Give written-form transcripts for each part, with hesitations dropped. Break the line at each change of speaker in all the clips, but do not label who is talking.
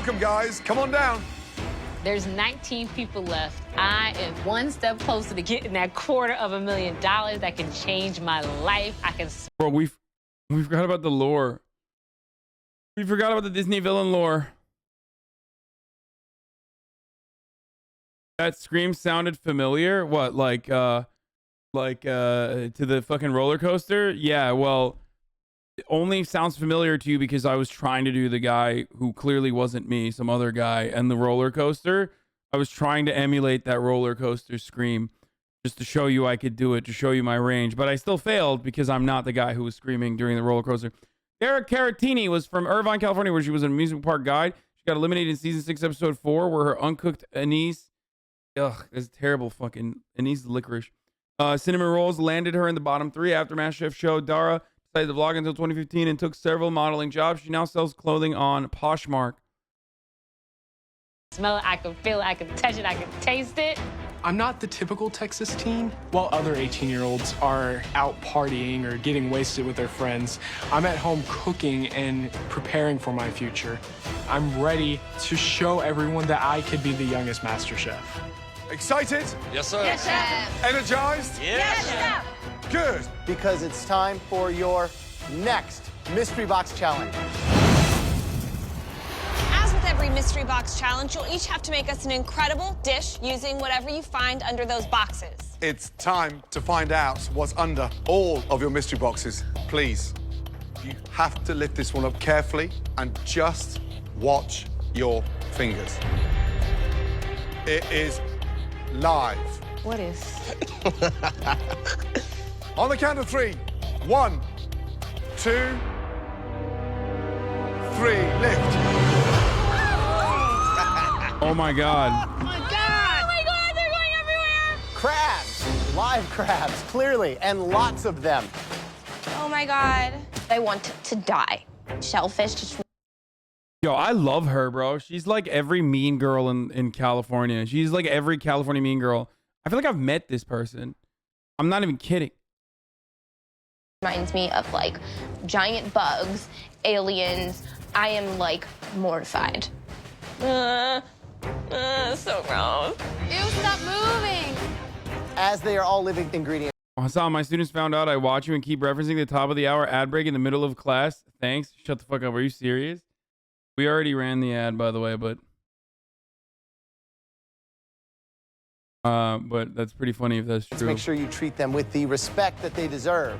Welcome, guys. Come on down.
There's 19 people left. I am one step closer to getting that $250,000 that can change my life. I can.
Bro, we forgot about the lore. We forgot about the Disney villain lore. That scream sounded familiar. What, like to the fucking roller coaster? Yeah, well, it only sounds familiar to you because I was trying to do the guy who clearly wasn't me, some other guy, and the roller coaster. I was trying to emulate that roller coaster scream just to show you I could do it, to show you my range. But I still failed because I'm not the guy who was screaming during the roller coaster. Derek Caratini was from Irvine, California, where she was an amusement park guide. She got eliminated in season 6, episode 4, where her uncooked anise, ugh, that's terrible fucking anise licorice, cinnamon rolls landed her in the bottom 3 after MasterChef show. Dara decided to vlog until 2015 and took several modeling jobs. She now sells clothing on Poshmark.
Smell it, I can feel it, I can touch it, I can taste it.
I'm not the typical Texas teen. While other 18-year-olds are out partying or getting wasted with their friends, I'm at home cooking and preparing for my future. I'm ready to show everyone that I could be the youngest MasterChef.
Excited?
Yes, sir.
Yes, chef.
Energized?
Yes.
Chef.
Good.
Because it's time for your next Mystery Box Challenge.
As with every mystery box challenge, you'll each have to make us an incredible dish using whatever you find under those boxes.
It's time to find out what's under all of your mystery boxes. Please, you have to lift this one up carefully and just watch your fingers. It is live.
What is?
On the count of 3. 1, 2, 3. Lift.
Oh my God.
Oh my God, they're going everywhere!
Crabs, live crabs, clearly, and lots of them.
Oh my God.
I want to die. Shellfish just...
Yo, I love her, bro. She's like every mean girl in California. She's like every California mean girl. I feel like I've met this person. I'm not even kidding.
reminds me of like giant bugs, aliens. I am like mortified.
So gross.
Ew, stop moving.
As they are all living ingredients.
Hasan, my students found out I watch you and keep referencing the top of the hour ad break in the middle of class. Thanks. Shut the fuck up. Are you serious? We already ran the ad, by the way, but that's pretty funny if that's true.
Make sure you treat them with the respect that they deserve.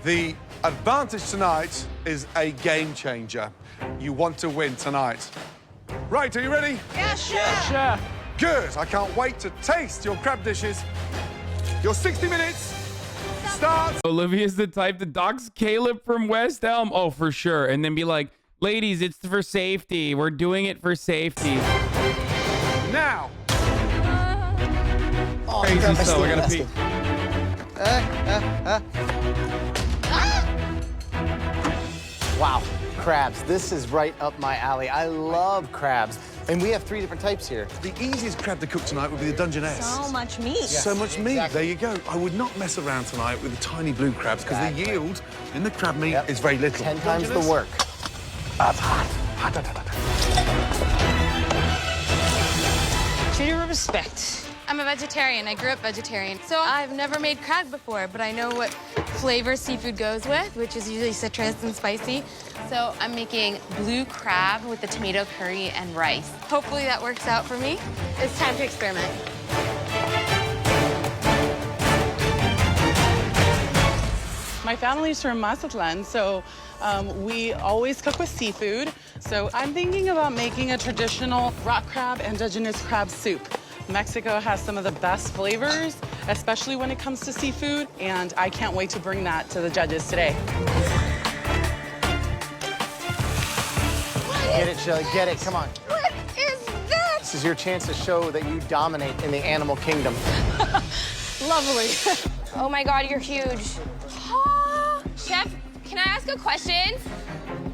The advantage tonight is a game changer. You want to win tonight. Right, are you ready?
Yes, chef.
Yes, chef.
Good. I can't wait to taste your crab dishes. Your 60 minutes starts.
Olivia's the type that docks Caleb from West Elm. Oh, for sure. And then be like, ladies, it's for safety. We're doing it for safety.
Now.
Oh,
Crazy stuff. I gotta pee.
Wow, crabs. This is right up my alley. I love crabs. And we have 3 different types here.
The easiest crab to cook tonight would be the Dungeness.
So much meat.
Yes,
So much meat.
exactly.
There you go. I would not mess around tonight with the tiny blue crabs because the yield in the crab meat is very little.
10 times the work.
That's hot. Hot, hot, hot, hot.
Treat her with respect.
I'm a vegetarian. I grew up vegetarian. So I've never made crab before, but I know what flavor seafood goes with, which is usually citrus and spicy. So I'm making blue crab with the tomato curry and rice. Hopefully that works out for me. It's time to experiment.
My family's from Mazatlan, so we always cook with seafood. So I'm thinking about making a traditional rock crab and Dungeness crab soup. Mexico has some of the best flavors, especially when it comes to seafood, and I can't wait to bring that to the judges today.
Get it, Shelly, get it, come on.
What is that?
This is your chance to show that you dominate in the animal kingdom.
Lovely.
Oh my God, you're huge. Chef, can I ask a question?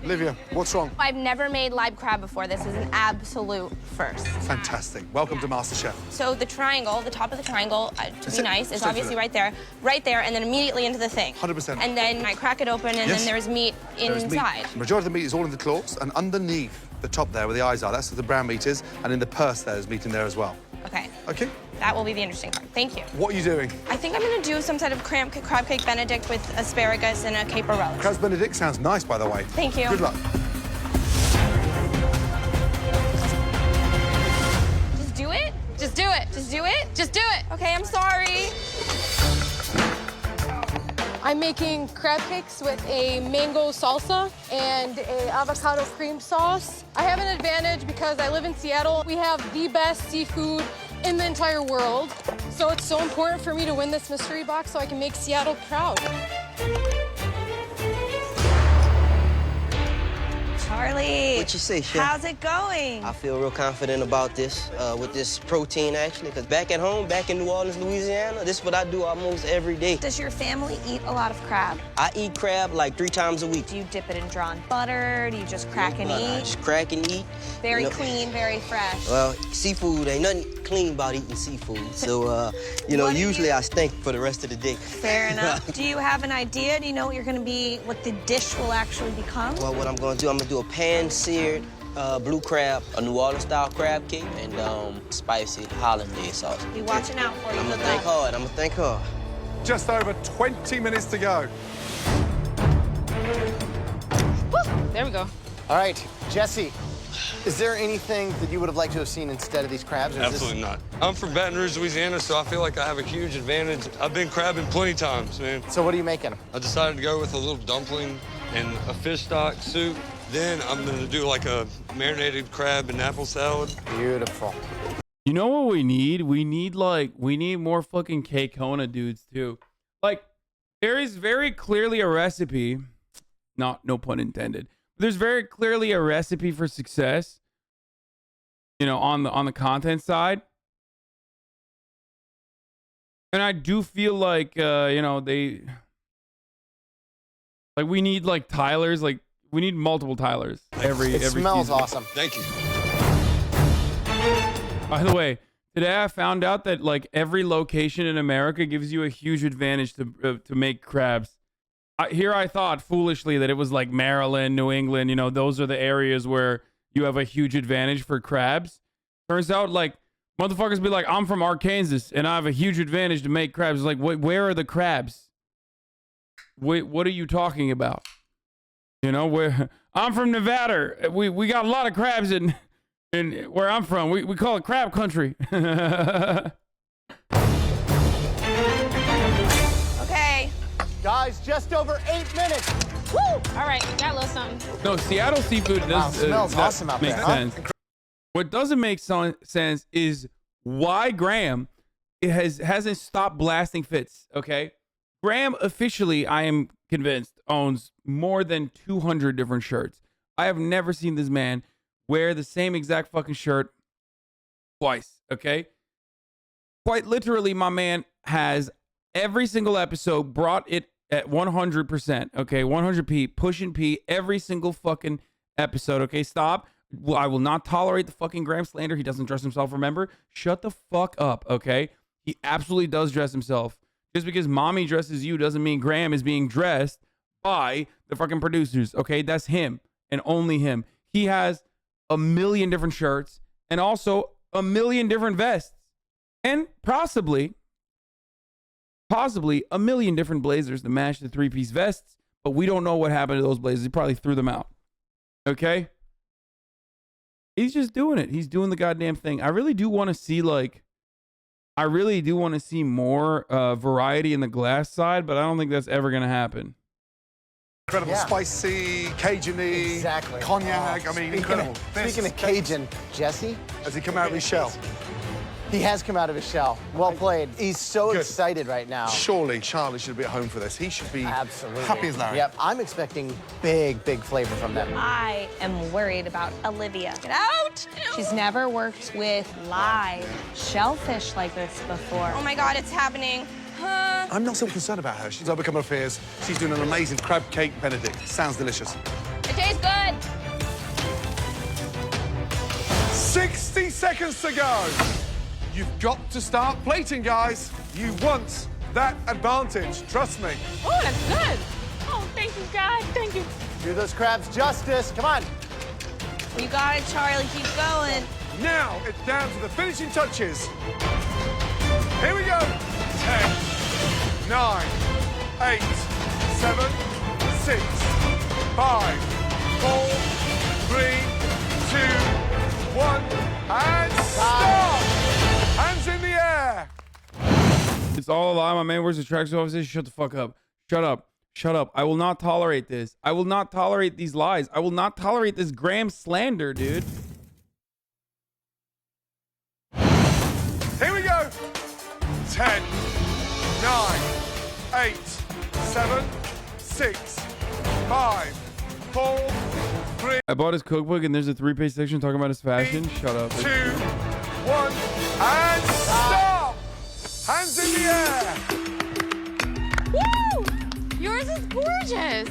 Olivia, what's wrong?
I've never made live crab before. This is an absolute first.
Fantastic. Welcome to MasterChef.
So the triangle, the top of the triangle, to
Is
be
it?
nice, is
Straight
obviously
through it.
right there, and then immediately into the thing.
100%.
And then I crack it open, and
Yes.
then there's meat
There is
inside.
meat. The majority of the meat is all in the claws, and underneath the top there where the eyes are, that's where the brown meat is, and in the purse there's meat in there as well.
Okay,
Okay?
that will be the interesting part. Thank you.
What are you doing?
I think I'm gonna do some sort of crab cake Benedict with asparagus and a caper relish.
Crabs Benedict sounds nice, by the way.
Thank you.
Good luck.
Just do it?
Just do it.
Just do it?
Just do it.
Okay, I'm sorry.
I'm making crab cakes with a mango salsa and a avocado cream sauce. I have an advantage because I live in Seattle. We have the best seafood in the entire world. So it's so important for me to win this mystery box so I can make Seattle proud.
Charlie.
What you say, Chef?
How's it going?
I feel real confident about this, with this protein, actually, because back at home, back in New Orleans, Louisiana, this is what I do almost every day.
Does your family eat a lot of crab?
I eat crab like 3 times a week.
Do you dip it in drawn butter? Do you just crack and
I
eat?
just crack and eat.
Very
You know,
clean, very fresh.
Well, seafood, ain't nothing clean about eating seafood. So, you know, usually I stink for the rest of the day.
Fair enough. Do you have an idea? Do you know what you're going to be, what the dish will actually become?
Well, what I'm going to do, I'm going to do a pan-seared blue crab, a New Orleans-style crab cake, and spicy hollandaise sauce.
Be watching out for you.
I'm going
Good
to think
luck.
hard. I'm going to think hard.
Just over 20 minutes to go.
There we go.
All right, Jesse, is there anything that you would have liked to have seen instead of these crabs? Or is
Absolutely not. I'm from Baton Rouge, Louisiana, so I feel like I have a huge advantage. I've been crabbing plenty times, man.
So what are you making?
I decided to go with a little dumpling and a fish stock soup. Then I'm gonna do like a marinated crab and apple salad.
Beautiful.
You know what we need? We need more fucking K-Kona dudes too. Like, there is very clearly a recipe, no pun intended. There's very clearly a recipe for success, you know, on the content side. And I do feel like you know, we need like Tylers, like we need multiple Tylers every
It smells
season.
awesome.
Thank you.
By the way, today I found out that like every location in America gives you a huge advantage to make crabs. I thought foolishly that it was like Maryland, New England, you know, those are the areas where you have a huge advantage for crabs. Turns out like motherfuckers be like, I'm from Arkansas and I have a huge advantage to make crabs. It's like, where are the crabs? What are you talking about? You know, where I'm from Nevada. We got a lot of crabs in where I'm from. We call it crab country.
Okay.
Guys, just over 8 minutes.
Woo! All right, got a little something.
No, Seattle seafood does,
Wow, smells
that
awesome out
makes
there, huh?
sense. What doesn't make sense is why Graham hasn't stopped blasting fits, okay? Graham officially, I am convinced, owns more than 200 different shirts. I have never seen this man wear the same exact fucking shirt twice, okay? Quite literally, my man has every single episode brought it at 100%, okay? 100p, pushing P every single fucking episode, okay? Stop. Well, I will not tolerate the fucking Graham slander. He doesn't dress himself, remember? Shut the fuck up, okay? He absolutely does dress himself. Just because mommy dresses you doesn't mean Graham is being dressed by the fucking producers, okay? That's him and only him. He has a million different shirts and also a million different vests and possibly a million different blazers to match the 3-piece vests, but we don't know what happened to those blazers. He probably threw them out, okay? He's just doing it. He's doing the goddamn thing. I really do want to see more variety in the glass side, but I don't think that's ever going to happen.
Incredible,
Yeah.
spicy, Cajun-y,
Exactly.
cognac. I mean, incredible.
Speaking of Cajun, Jesse,
Has he come out of his shell?
he has come out of his shell. Well played. He's so
Good.
excited right now.
Surely Charlie should be at home for this. He should be
Absolutely.
happy as Larry.
Yep, I'm expecting big flavor from them.
I am worried about Olivia. Get out! She's never worked with live shellfish like this before.
Oh my God, it's happening.
I'm not so concerned about her. She's overcome her fears. She's doing an amazing crab cake Benedict. Sounds delicious.
It's tastes good.
60 seconds to go. You've got to start plating, guys. You want that advantage, trust me.
Oh, that's good. Oh, thank you, God. Thank you.
Do those crabs justice. Come on.
You got it, Charlie. Keep going.
Now it's down to the finishing touches. Here we go. 10, 9, 8, 7, 6, 5, 4, 3, 2, 1, and stop! Hands in the air.
It's all a lie, my man. Where's the track officer? Shut the fuck up. Shut up. Shut up. I will not tolerate this. I will not tolerate these lies. I will not tolerate this Graham slander, dude.
Here we go. 10, 9, 8, 7, 6, 5, 4, 3.
I bought his cookbook and there's a 3-page section talking about his fashion. Shut up.
2, 1, and stop! Hands in the air.
Woo! Yours is gorgeous.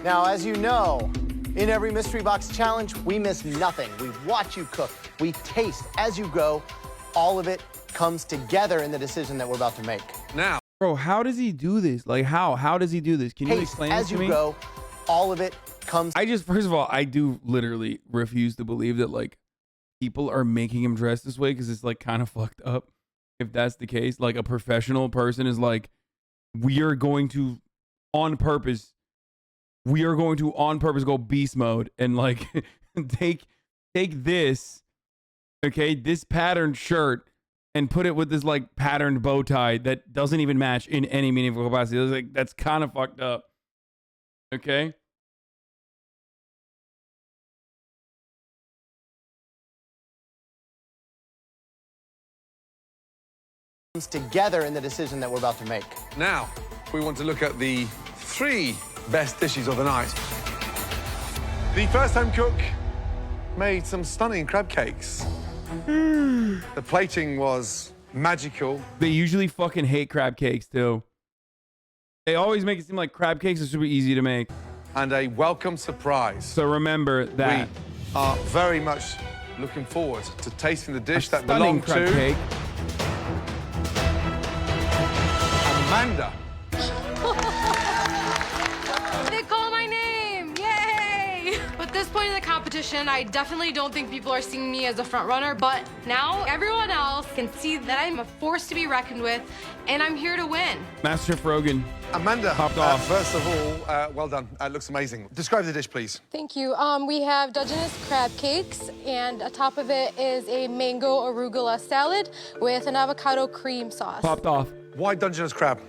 Now, as you know, in every Mystery Box Challenge, we miss nothing. We watch you cook. We taste as you go. All of it comes together in the decision that we're about to make.
Now,
bro, how does he do this? Like, how does he do this? Can you
Taste
explain this
as
to
you
me?
go. All of it comes.
First of all, I do literally refuse to believe that, like, people are making him dress this way because it's, like, kind of fucked up. If that's the case, like, a professional person is like, we are going to on purpose go beast mode and, like, take this, okay, this patterned shirt and put it with this, like, patterned bow tie that doesn't even match in any meaningful capacity. Like, that's kind of fucked up. Okay?
Comes together in the decision that we're about to make.
now, we want to look at the 3 best dishes of the night. The first home cook made some stunning crab cakes. The plating was magical.
They usually fucking hate crab cakes, too. They always make it seem like crab cakes are super easy to make.
And a welcome surprise.
So remember that.
We are very much looking forward to tasting the dish that
Stunning
belonged
crab
to
cake.
Amanda.
They call my name! Yay! At this point in the competition, I definitely don't think people are seeing me as a front runner, but now everyone else can see that I'm a force to be reckoned with, and I'm here to win.
MasterChef Rogan.
Amanda,
Popped off.
first of all, well done. It looks amazing. Describe the dish, please.
Thank you. We have Dungeness crab cakes, and atop of it is a mango arugula salad with an avocado cream sauce.
Popped off.
Why Dungeness crab?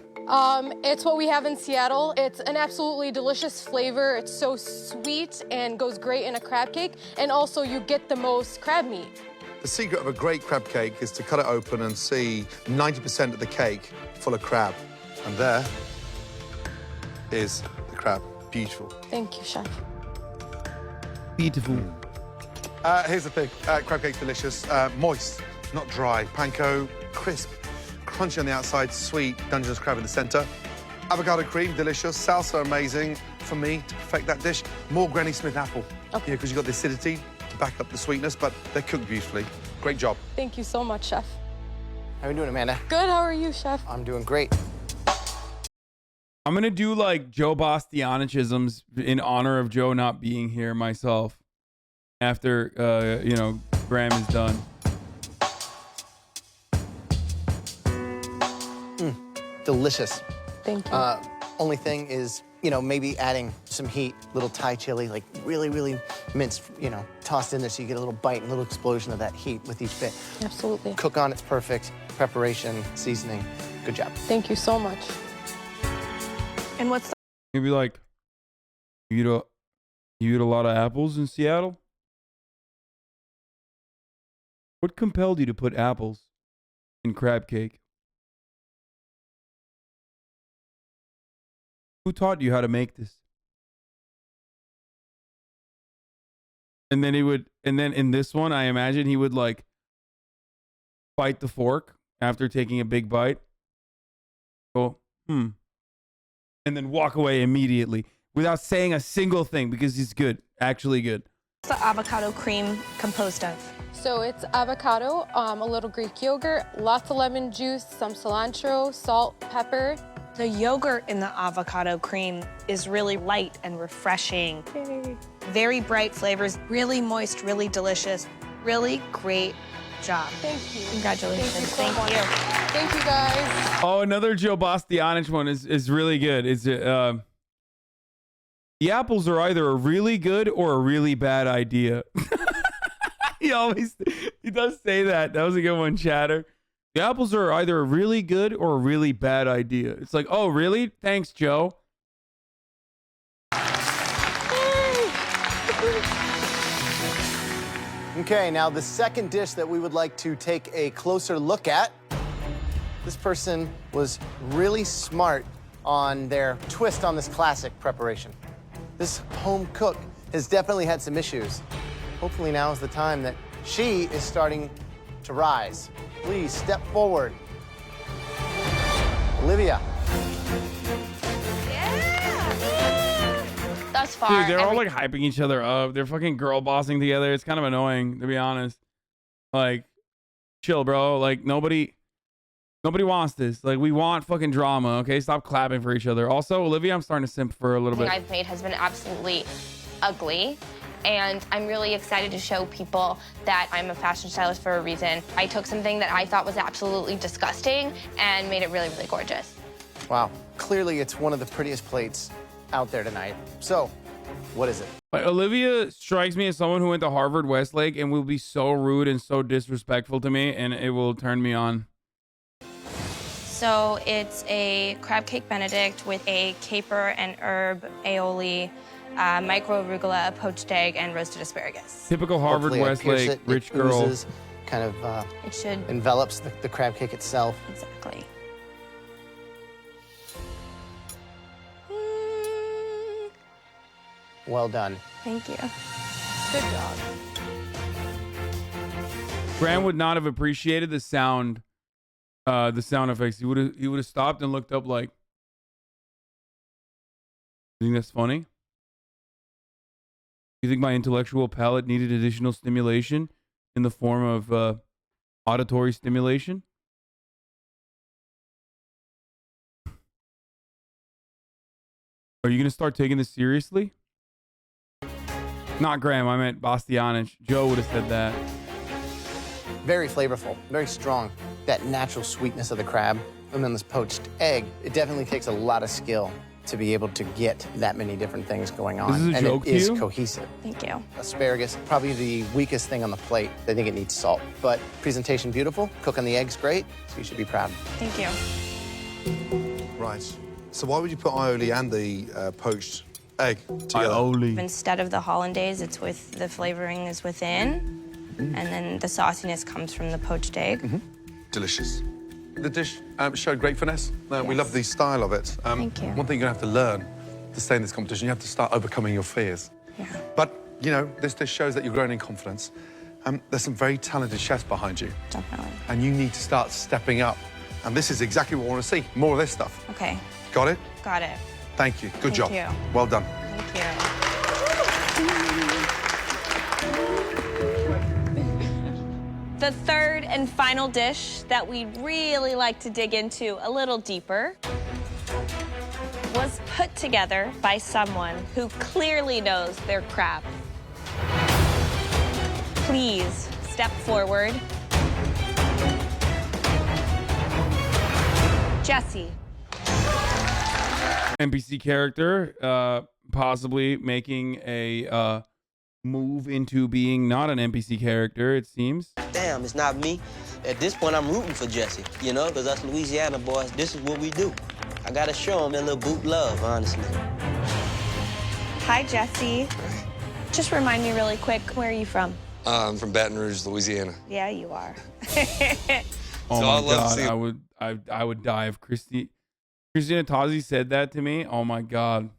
It's what we have in Seattle. It's an absolutely delicious flavor. It's so sweet and goes great in a crab cake, and also you get the most crab meat.
The secret of a great crab cake is to cut it open and see 90% of the cake full of crab. And there is the crab. Beautiful.
Thank you, Chef.
Beautiful.
Here's the thing. Crab cake's delicious. Moist, not dry. Panko, crisp. Crunchy on the outside, sweet. Dungeness crab in the center. Avocado cream, delicious. Salsa, amazing. For me, to perfect that dish, more Granny Smith apple.
Okay.
Yeah, because you've got the acidity to back up the sweetness, but they're cooked beautifully. Great job.
Thank you so much, Chef.
How are you doing, Amanda?
Good, how are you, Chef?
I'm doing great.
I'm going to do, like, Joe Bastianichisms in honor of Joe not being here myself after, you know, Graham is done.
Delicious.
Thank you.
Only thing is, you know, maybe adding some heat, little Thai chili, like really, really minced, you know, tossed in there so you get a little bite and a little explosion of that heat with each bit.
Absolutely.
Cook on, it's perfect. Preparation, seasoning, good job.
Thank you so much.
And what's the
You'd be like, you eat a lot of apples in Seattle? What compelled you to put apples in crab cake? Who taught you how to make this? And then in this one, I imagine he would, like, bite the fork after taking a big bite. Go, and then walk away immediately. without saying a single thing because he's good, actually good.
What's the avocado cream composed of?
So it's avocado, a little Greek yogurt, lots of lemon juice, some cilantro, salt, pepper.
The yogurt in the avocado cream is really light and refreshing. Very bright flavors, really moist, really delicious. Really great job.
Thank you.
Congratulations.
Thank you so much. Thank you, guys.
Oh, another Joe Bastianich one is really good. The apples are either a really good or a really bad idea. He does say that. That was a good one, Chatter. The apples are either a really good or a really bad idea. It's like, oh, really? Thanks, Joe.
Okay, now the second dish that we would like to take a closer look at. This person was really smart on their twist on this classic preparation. This home cook has definitely had some issues. Hopefully now is the time that she is starting to rise. Please step forward. Olivia.
Thus far,
Dude, they're all like hyping each other up. They're fucking girl bossing together. It's kind of annoying, to be honest. Like, chill, bro. Like, nobody wants this. Like, we want fucking drama, okay? Stop clapping for each other. Also, Olivia, I'm starting to simp for a little bit.
I've made has been absolutely ugly. And I'm really excited to show people that I'm a fashion stylist for a reason. I took something that I thought was absolutely disgusting and made it really, really gorgeous.
Wow, clearly it's one of the prettiest plates out there tonight. So, what is it?
Like, Olivia strikes me as someone who went to Harvard Westlake and will be so rude and so disrespectful to me, and it will turn me on.
So it's a crab cake Benedict with a caper and herb aioli, micro arugula, a poached egg, and roasted asparagus.
Typical Harvard Westlake rich girl.
Oozes, kind of
It should.
envelops the crab cake itself.
Exactly.
Well done.
Thank you.
Good job.
Graham would not have appreciated the sound effects. He would have stopped and looked up like, you think that's funny? You think my intellectual palate needed additional stimulation in the form of auditory stimulation? Are you going to start taking this seriously? Not Graham, I meant Bastianich. Joe would have said that.
Very flavorful, very strong. That natural sweetness of the crab, and then this poached egg. It definitely takes a lot of skill to be able to get that many different things going on.
This is a
and
joke
it is
to you?
cohesive.
Thank you.
Asparagus, probably the weakest thing on the plate. I think it needs salt. But presentation beautiful, cooking the eggs great, so you should be proud.
Thank you.
Right. So why would you put aioli and the poached egg together?
Aioli.
Instead of the hollandaise, it's with the flavoring is within, and then the sauciness comes from the poached egg.
Delicious. The dish showed great finesse. We love the style of it.
Thank you.
One thing you're going to have to learn to stay in this competition, you have to start overcoming your fears.
Yeah.
But, you know, this dish shows that you're growing in confidence. There's some very talented chefs behind you.
Definitely.
And you need to start stepping up. And this is exactly what we want to see. More of this stuff.
Okay.
Got it?
Got it.
Thank you. Good
Thank
job.
you.
Well done.
Thank you. The third and final dish that we'd really like to dig into a little deeper was put together by someone who clearly knows their crab. Please step forward. Jesse.
NPC character, possibly making a move into being not an NPC character, it seems.
Damn, it's not me. At this point, I'm rooting for Jesse, you know, because us Louisiana boys, this is what we do. I gotta show him a little boot love, honestly.
Hi, Jesse. Just remind me really quick, where are you from?
I'm from Baton Rouge, Louisiana.
Yeah, you are.
Oh
So
my
I'd love to
god,
see-
I would die if Christina Tazi said that to me. Oh my god.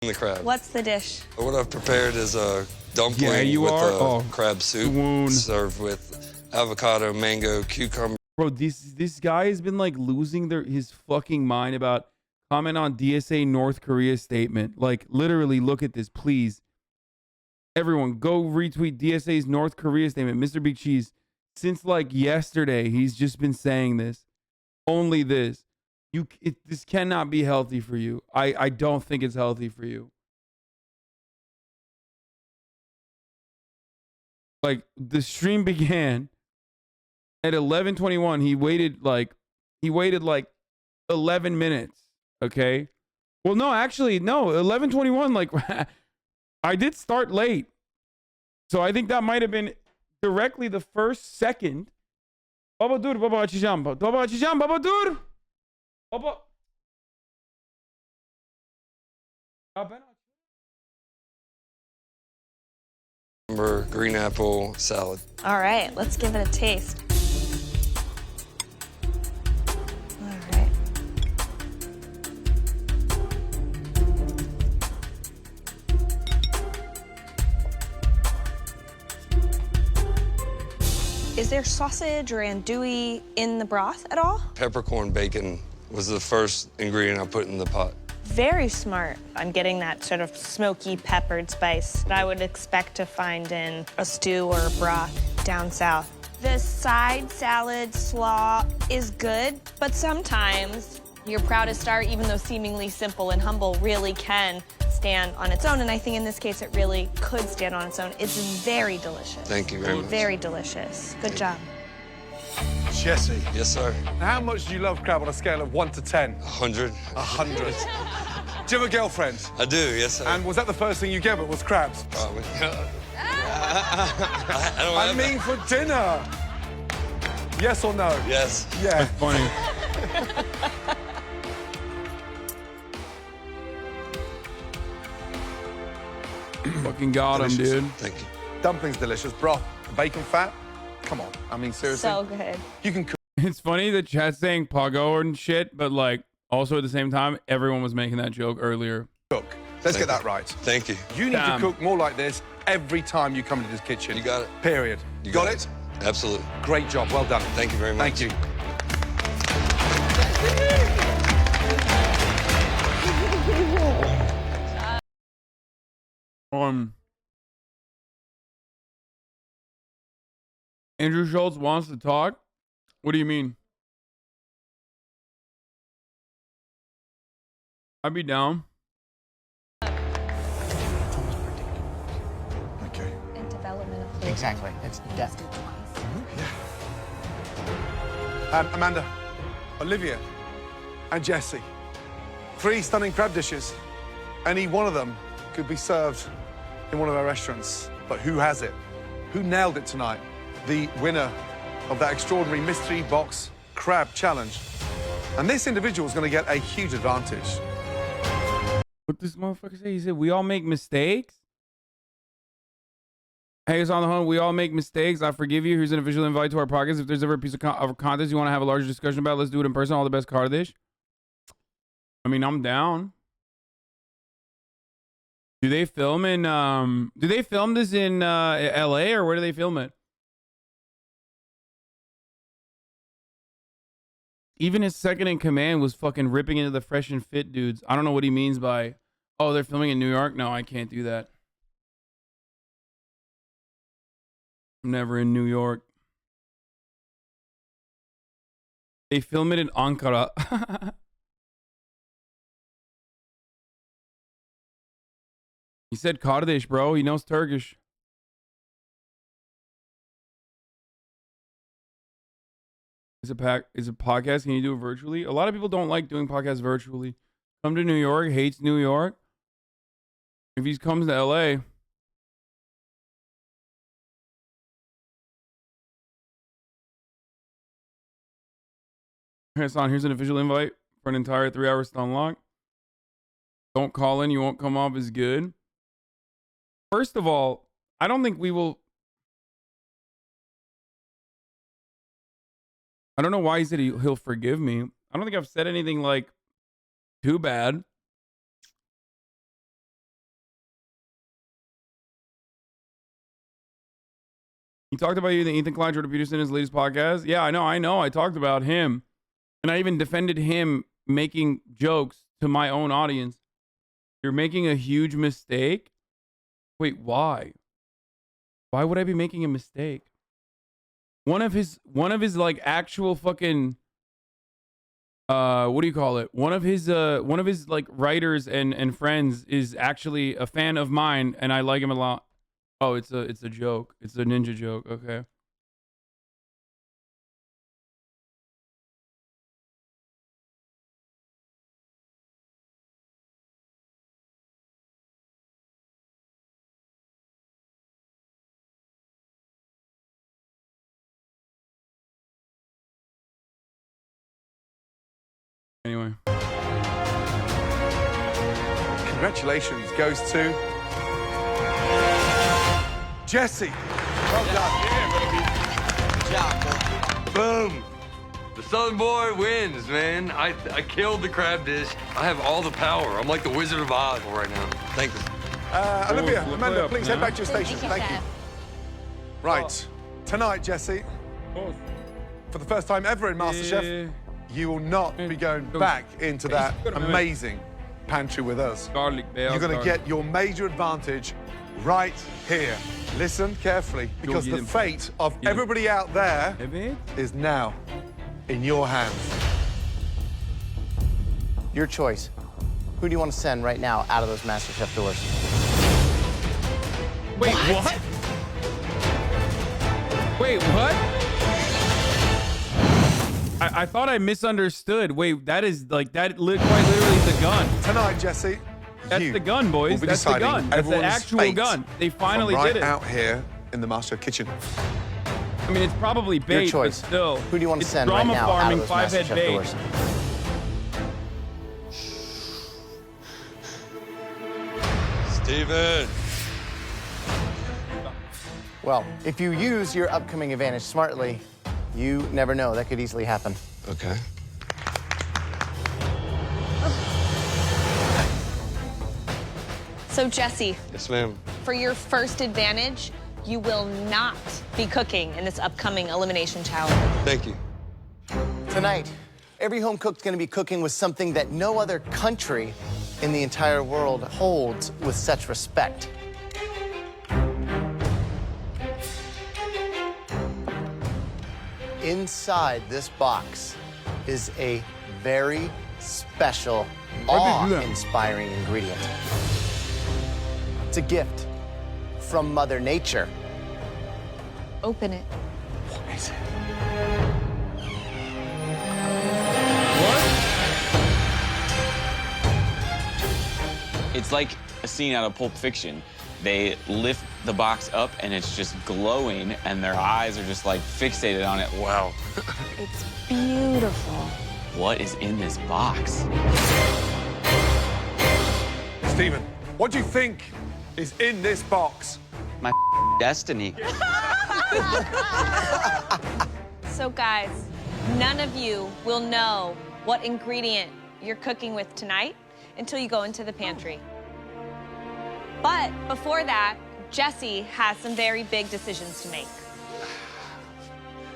The crab.
What's the dish?
What I've prepared is a dumpling
Yeah, you
with
are?
a
Oh,
crab soup
swoon.
served with avocado, mango, cucumber.
Bro, this guy has been like losing his fucking mind about Comment on DSA North Korea statement. Like, literally, look at this, please. Everyone, go retweet DSA's North Korea statement. Mr. Big Cheese, since like yesterday, he's just been saying this. Only this. This cannot be healthy for you. I don't think it's healthy for you. Like, the stream began at 11:21. He waited like 11 minutes. Okay. Well, no, actually, no. 11:21. Like, I did start late, so I think that might have been directly the first second. Baba dur, baba açacağım, baba açacağım, baba dur, baba. Ya ben
green apple salad.
All right, let's give it a taste. All right. Is there sausage or andouille in the broth at all?
Peppercorn bacon was the first ingredient I put in the pot.
Very smart. I'm getting that sort of smoky peppered spice that I would expect to find in a stew or a broth down south. The side salad slaw is good, but sometimes your proudest star, even though seemingly simple and humble, really can stand on its own. And I think in this case, it really could stand on its own. It's very delicious.
Thank you very much.
Very delicious. Good job.
Jesse.
Yes, sir.
How much do you love crab on a scale of 1 to 10?
100.
100. Do you have a girlfriend?
I do, yes, sir.
And was that the first thing you gave her, was crabs?
Probably.
I mean for dinner. Yes or no?
Yes.
Yeah.
That's funny. Fucking got him,
Delicious.
dude.
Thank you.
Dumplings delicious. Broth, bacon fat. Come on. I mean, seriously.
So good.
You can cook.
It's funny that chat's saying Pago and shit, but like also at the same time, everyone was making that joke earlier.
Let's get that right.
Thank you.
You need to cook more like this every time you come into this kitchen.
You got it.
Period.
You
got it?
Absolutely.
Great job. Well done.
Thank you very much.
Thank you.
Andrew Schultz wants to talk? What do you mean? I'd be down.
Okay.
And development of flavor.
Exactly. It's depth.
Amanda, Olivia, and Jesse. 3 stunning crab dishes. Any one of them could be served in one of our restaurants. But who has it? Who nailed it tonight? The winner of that extraordinary mystery box crab challenge. And this individual is going to get a huge advantage.
What this motherfucker say? He said, we all make mistakes? Hey, it's on the home. We all make mistakes. I forgive you. Here's an official invite to our podcast. If there's ever a piece of content you want to have a larger discussion about, let's do it in person. All the best, Kardish. I mean, I'm down. Do they film in, do they film this in LA or where do they film it? Even his second in command was fucking ripping into the fresh and fit dudes. I don't know what he means by, oh, they're filming in New York. No, I can't do that. I'm never in New York. They film it in Ankara. He said Kardesh, bro. He knows Turkish. Is a podcast? Can you do it virtually? A lot of people don't like doing podcasts virtually. Come to New York, hates New York. If he comes to LA, Hasan, here's an official invite for an entire 3 hours to unlock. Don't call in, you won't come off as good. First of all, I don't think we will. I don't know why he said he'll forgive me. I don't think I've said anything like too bad. He talked about you, the Ethan Klein, Jordan Peterson, his latest podcast. Yeah, I know. I talked about him. And I even defended him making jokes to my own audience. You're making a huge mistake. Wait, why? Why would I be making a mistake? One of his like actual fucking what do you call it? One of his like writers and friends is actually a fan of mine, and I like him a lot. Oh, it's a joke. It's a ninja joke. Okay. Anyway.
Congratulations goes to Jesse. Well done.
Good job, boy.
Boom. The Southern boy wins, man. I killed the crab dish. I have all the power. I'm like the Wizard of Oz right now. Thank you.
Olivia,
look
Amanda,
up,
please
man.
head back to your station. Thank you. Right. Tonight, Jesse, for the first time ever in MasterChef, you will not be going back into that amazing pantry with us.
Garlic,
You're going to get your major advantage right here. Listen carefully, because the fate of everybody out there is now in your hands.
Your choice. Who do you want to send right now out of those MasterChef doors?
Wait, what? Wait, what? I thought I misunderstood. Wait, that is like quite literally the gun.
Tonight, Jesse,
that's the gun, boys. That's the gun. That's the actual gun. They finally did it.
Out here in the MasterChef kitchen.
I mean, it's probably bait,
Your choice.
but still.
Who do you want to send right
drama
now
farming,
out of those
five-head
MasterChef
bait.
doors?
Steven.
Well, if you use your upcoming advantage smartly, you never know. That could easily happen.
Okay.
So, Jesse,
Yes, ma'am.
for your first advantage, you will not be cooking in this upcoming elimination challenge.
Thank you.
Tonight, every home cook's going to be cooking with something that no other country in the entire world holds with such respect. Inside this box is a very special, awe-inspiring ingredient. It's a gift from Mother Nature.
Open it.
What is it?
It's like a scene out of Pulp Fiction. They lift the box up and it's just glowing and their eyes are just like fixated on it. Wow.
It's beautiful.
What is in this box?
Steven, what do you think is in this box?
My destiny.
So, guys, none of you will know what ingredient you're cooking with tonight until you go into the pantry. But before that, Jesse has some very big decisions to make.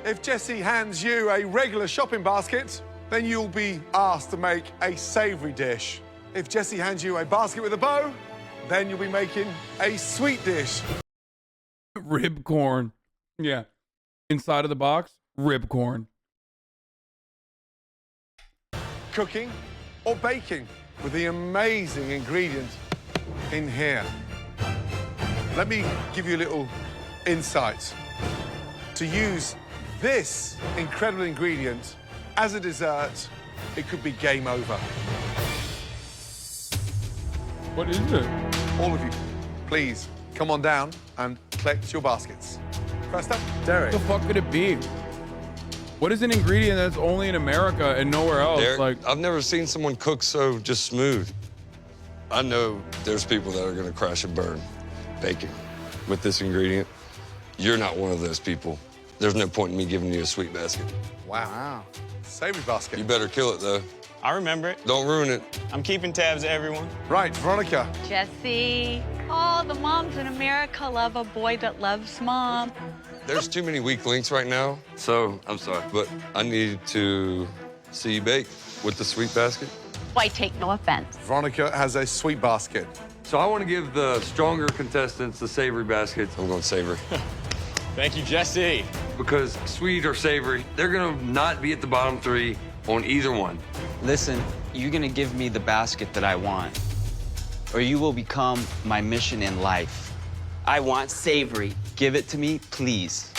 If Jesse hands you a regular shopping basket, then you'll be asked to make a savory dish. If Jesse hands you a basket with a bow, then you'll be making a sweet dish.
Rib corn. Yeah. Inside of the box, rib corn.
Cooking or baking with the amazing ingredient in here. Let me give you a little insight. To use this incredible ingredient as a dessert, it could be game over.
What is it?
All of you, please come on down and collect your baskets. First up, Derek.
What the fuck could it be? What is an ingredient that's only in America and nowhere else?
Derek,
Like,
I've never seen someone cook so just smooth. I know there's people that are gonna crash and burn baking with this ingredient. You're not one of those people. There's no point in me giving you a sweet basket.
Wow. Savory basket.
You better kill it, though.
I remember it.
Don't ruin it.
I'm keeping tabs of everyone.
Right, Veronica.
Jesse. Oh, the moms in America love a boy that loves mom.
There's too many weak links right now, so I'm sorry, but I need to see you bake. with the sweet basket?
I take no offense.
Veronica has a sweet basket.
So I want to give the stronger contestants the savory basket. I'm going savory.
Thank you, Jesse.
Because sweet or savory, they're going to not be at the bottom 3 on either one.
Listen, you're gonna give me the basket that I want, or you will become my mission in life. I want savory. Give it to me, please.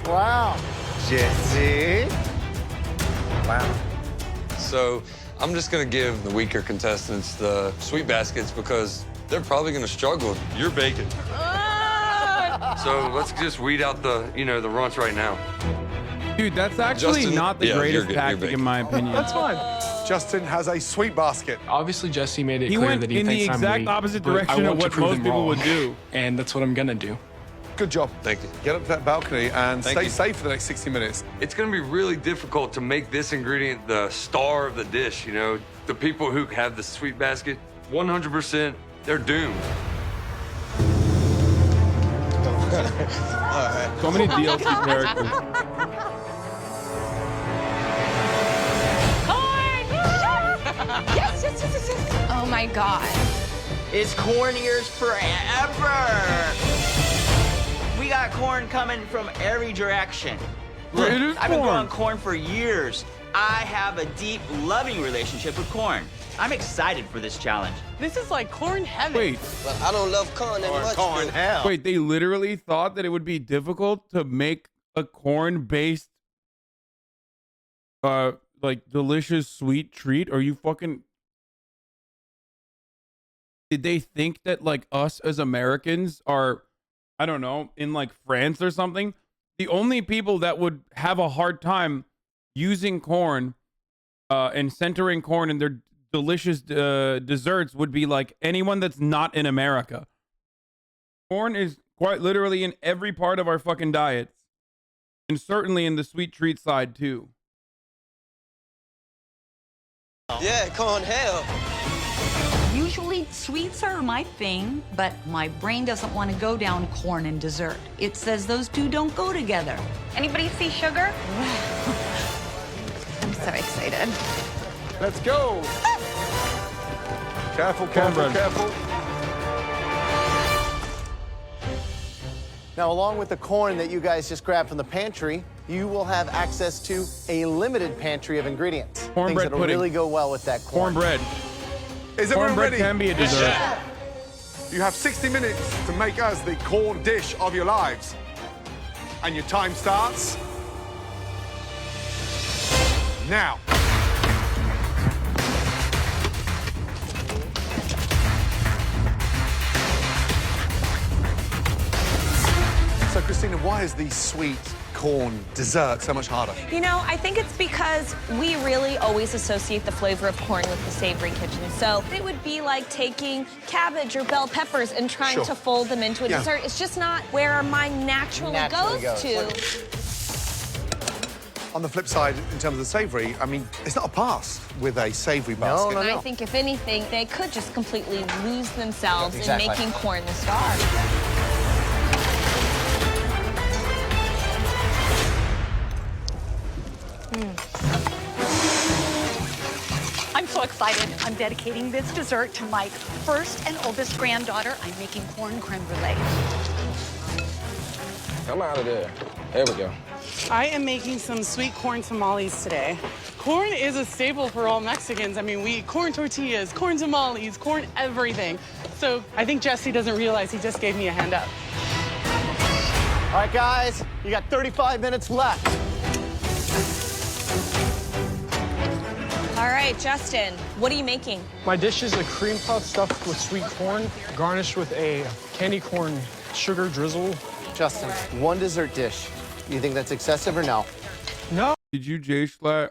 Wow. Jesse. Wow.
So I'm just going to give the weaker contestants the sweet baskets because they're probably going to struggle. You're baking. So let's just weed out the, the runts right now.
Dude, that's actually
Justin,
not the
yeah,
greatest
you're
tactic
big.
in my opinion.
That's fine.
Justin has a sweet basket.
Obviously, Jesse made it
He
clear
went
that he
in the
thinks I'm
exact
weak,
opposite
but I
direction of
want to
what
prove
most
him
people
wrong.
would do.
And that's what I'm gonna do.
Good job.
Thank you.
Get up to that balcony and
Thank
stay
you.
safe for the next 60 minutes.
It's going to be really difficult to make this ingredient the star of the dish, The people who have the sweet basket, 100%, they're doomed.
So many DLC characters.
Yes. Oh my God.
It's corn ears forever. We got corn coming from every direction. Look,
It is
I've been
corn.
growing corn for years. I have a deep, loving relationship with corn. I'm excited for this challenge.
This is like corn heaven.
Wait,
But I don't love corn that much.
Corn
though.
hell.
wait, they literally thought that it would be difficult to make a corn-based like delicious sweet treat? Are you fucking... Did they think that like us as Americans are, I don't know, in like France or something? The only people that would have a hard time using corn and centering corn in their delicious desserts would be like anyone that's not in America. Corn is quite literally in every part of our fucking diets, and certainly in the sweet treat side too.
Yeah, corn hell.
Usually sweets are my thing, but my brain doesn't want to go down corn and dessert. It says those two don't go together.
Anybody see sugar?
I'm so excited.
Let's go. Careful, careful,
Cornbread.
careful.
Now, along with the corn that you guys just grabbed from the pantry, you will have access to a limited pantry of ingredients. Things
Cornbread
that'll
pudding.
really go well with that corn.
Cornbread.
Is everyone
Cornbread
ready?
can be a dessert.
You have 60 minutes to make us the corn dish of your lives. And your time starts now. So, Christina, why is the sweet corn dessert so much harder?
I think it's because we really always associate the flavor of corn with the savory kitchen. So it would be like taking cabbage or bell peppers and trying
Sure.
to fold them into a
Yeah.
dessert. It's just not where our mind naturally goes to.
On the flip side, in terms of the savory, I mean, it's not a pass with a savory basket.
And I think if anything, they could just completely lose themselves
Exactly.
in making corn the star.
I'm so excited. I'm dedicating this dessert to my first and oldest granddaughter. I'm making corn creme brulee.
Come out of there. There we go.
I am making some sweet corn tamales today. Corn is a staple for all Mexicans. I mean, we eat corn tortillas, corn tamales, corn everything. So I think Jesse doesn't realize he just gave me a hand up.
All right, guys, you got 35 minutes left.
All right, Justin, what are you making?
My dish is a cream puff stuffed with sweet corn, garnished with a candy corn sugar drizzle.
Justin, one dessert dish. You think that's excessive or no?
No.
Did you see Jay Schlatt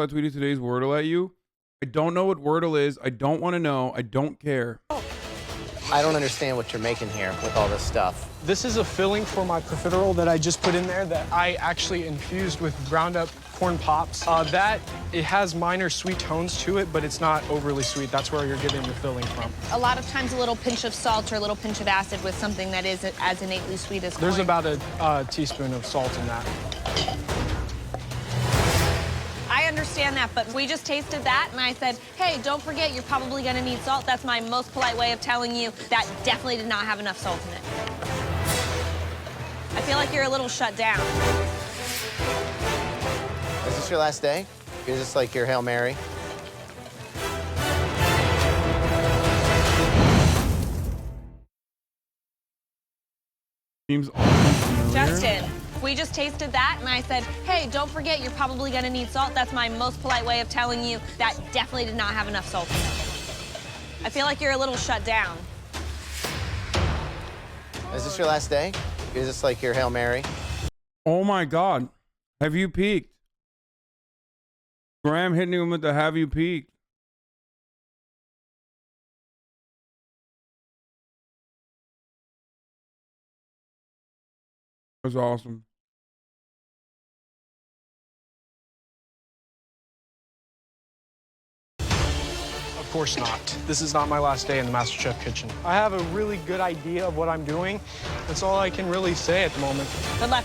tweeted today's Wordle at you? I don't know what Wordle is. I don't want to know. I don't care.
I don't understand what you're making here with all this stuff.
This is a filling for my profiterole that I just put in there that I actually infused with ground up corn pops. It has minor sweet tones to it, but it's not overly sweet. That's where you're getting the filling from.
A lot of times a little pinch of salt or a little pinch of acid with something that isn't as innately sweet as corn.
There's about a teaspoon of salt in that.
I understand understand that, but we just tasted that, and I said, hey, don't forget, you're probably gonna need salt. That's my most polite way of telling you that definitely did not have enough salt in it. I feel like you're a little shut down.
Is this your last day? Is this like your Hail Mary?
Seems awesome.
Justin, we just tasted that, and I said, hey, don't forget, you're probably gonna need salt. That's my most polite way of telling you that definitely did not have enough salt in it. I feel like you're a little shut down.
Is this your last day? Is this like your Hail Mary?
Oh my God. Have you peaked? Graham hitting him with the have you peaked? That's awesome.
Of course not. This is not my last day in the MasterChef kitchen. I have a really good idea of what I'm doing. That's all I can really say at the moment.
Good luck.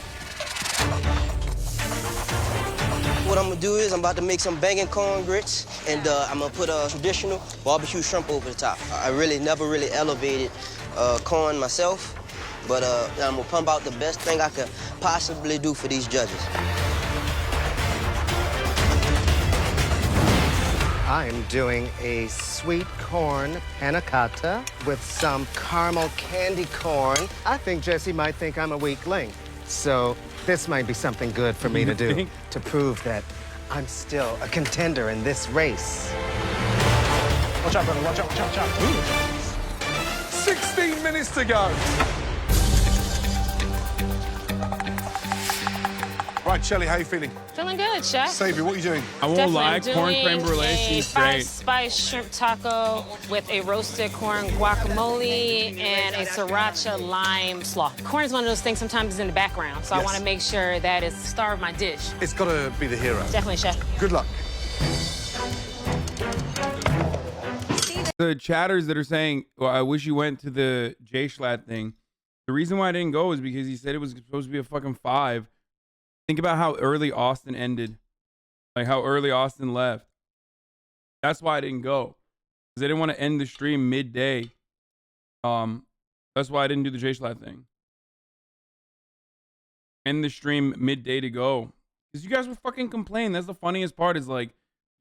What I'm gonna do is I'm about to make some banging corn grits, and I'm gonna put a traditional barbecue shrimp over the top. I never really elevated corn myself, but I'm gonna pump out the best thing I could possibly do for these judges.
I'm doing a sweet corn panna cotta with some caramel candy corn. I think Jesse might think I'm a weak link, so this might be something good for me to do to prove that I'm still a contender in this race.
Watch out, brother. Watch out, watch out, watch out.
16 minutes to go. Right, Shelley, how you feeling?
Feeling good, chef.
Saviour, what are you doing?
I won't lie, corn creme brulee
a
seems great.
five-spice shrimp taco with a roasted corn guacamole and a sriracha lime slaw. Corn is one of those things sometimes is in the background, so I want to make sure that it's the star of my dish.
It's got to be the hero.
Definitely, chef.
Good luck.
The chatters that are saying, well, I wish you went to the J Schlatt thing. The reason why I didn't go is because he said it was supposed to be a fucking 5. Think about how early Austin ended. Like how early Austin left. That's why I didn't go. Because they didn't want to end the stream midday. That's why I didn't do the J Schlatt thing. End the stream midday to go. Because you guys were fucking complaining. That's the funniest part is like,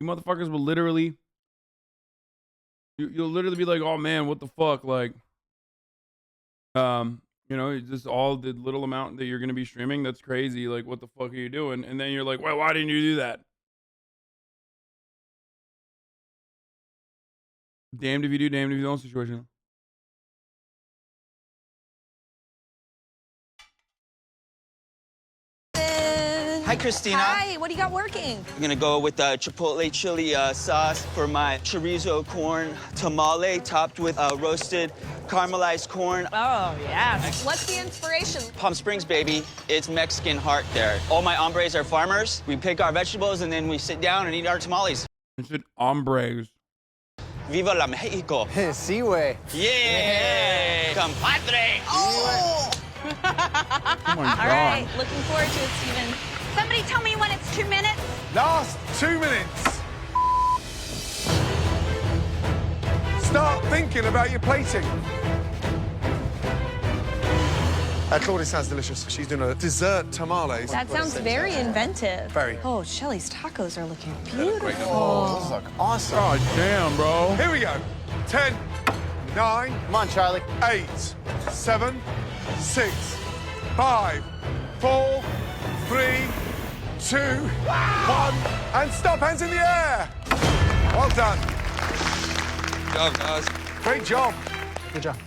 you motherfuckers will literally... You'll literally be like, oh man, what the fuck? Like, you know, just all the little amount that you're going to be streaming. That's crazy. Like, what the fuck are you doing? And then you're like, well, why didn't you do that? Damned if you do, damned if you don't situation.
Hi, Christina.
Hi, what do you got working?
I'm gonna go with chipotle chili sauce for my chorizo corn tamale topped with roasted caramelized corn.
Oh, yes. What's the inspiration?
Palm Springs, baby. It's Mexican heart there. All my hombres are farmers. We pick our vegetables and then we sit down and eat our tamales.
It's an hombres.
Viva la Mexico.
Seaway.
Yeah. Compadre. Oh!
Oh my
All
God.
right, looking forward to it, Steven.
Somebody tell me when it's 2 minutes.
Last 2 minutes. Start thinking about your plating. Claudia sounds delicious. She's doing a dessert tamales.
That sounds very inventive.
Very.
Oh, Shelly's tacos are looking beautiful.
Oh, those look awesome.
God damn, bro.
Here we go. 10, 9.
Come on, Charlie.
8, 7, 6, 5, 4, 3, 2, 1, and stop. Hands in the air. Well done.
Good job, guys.
Great job.
Good job.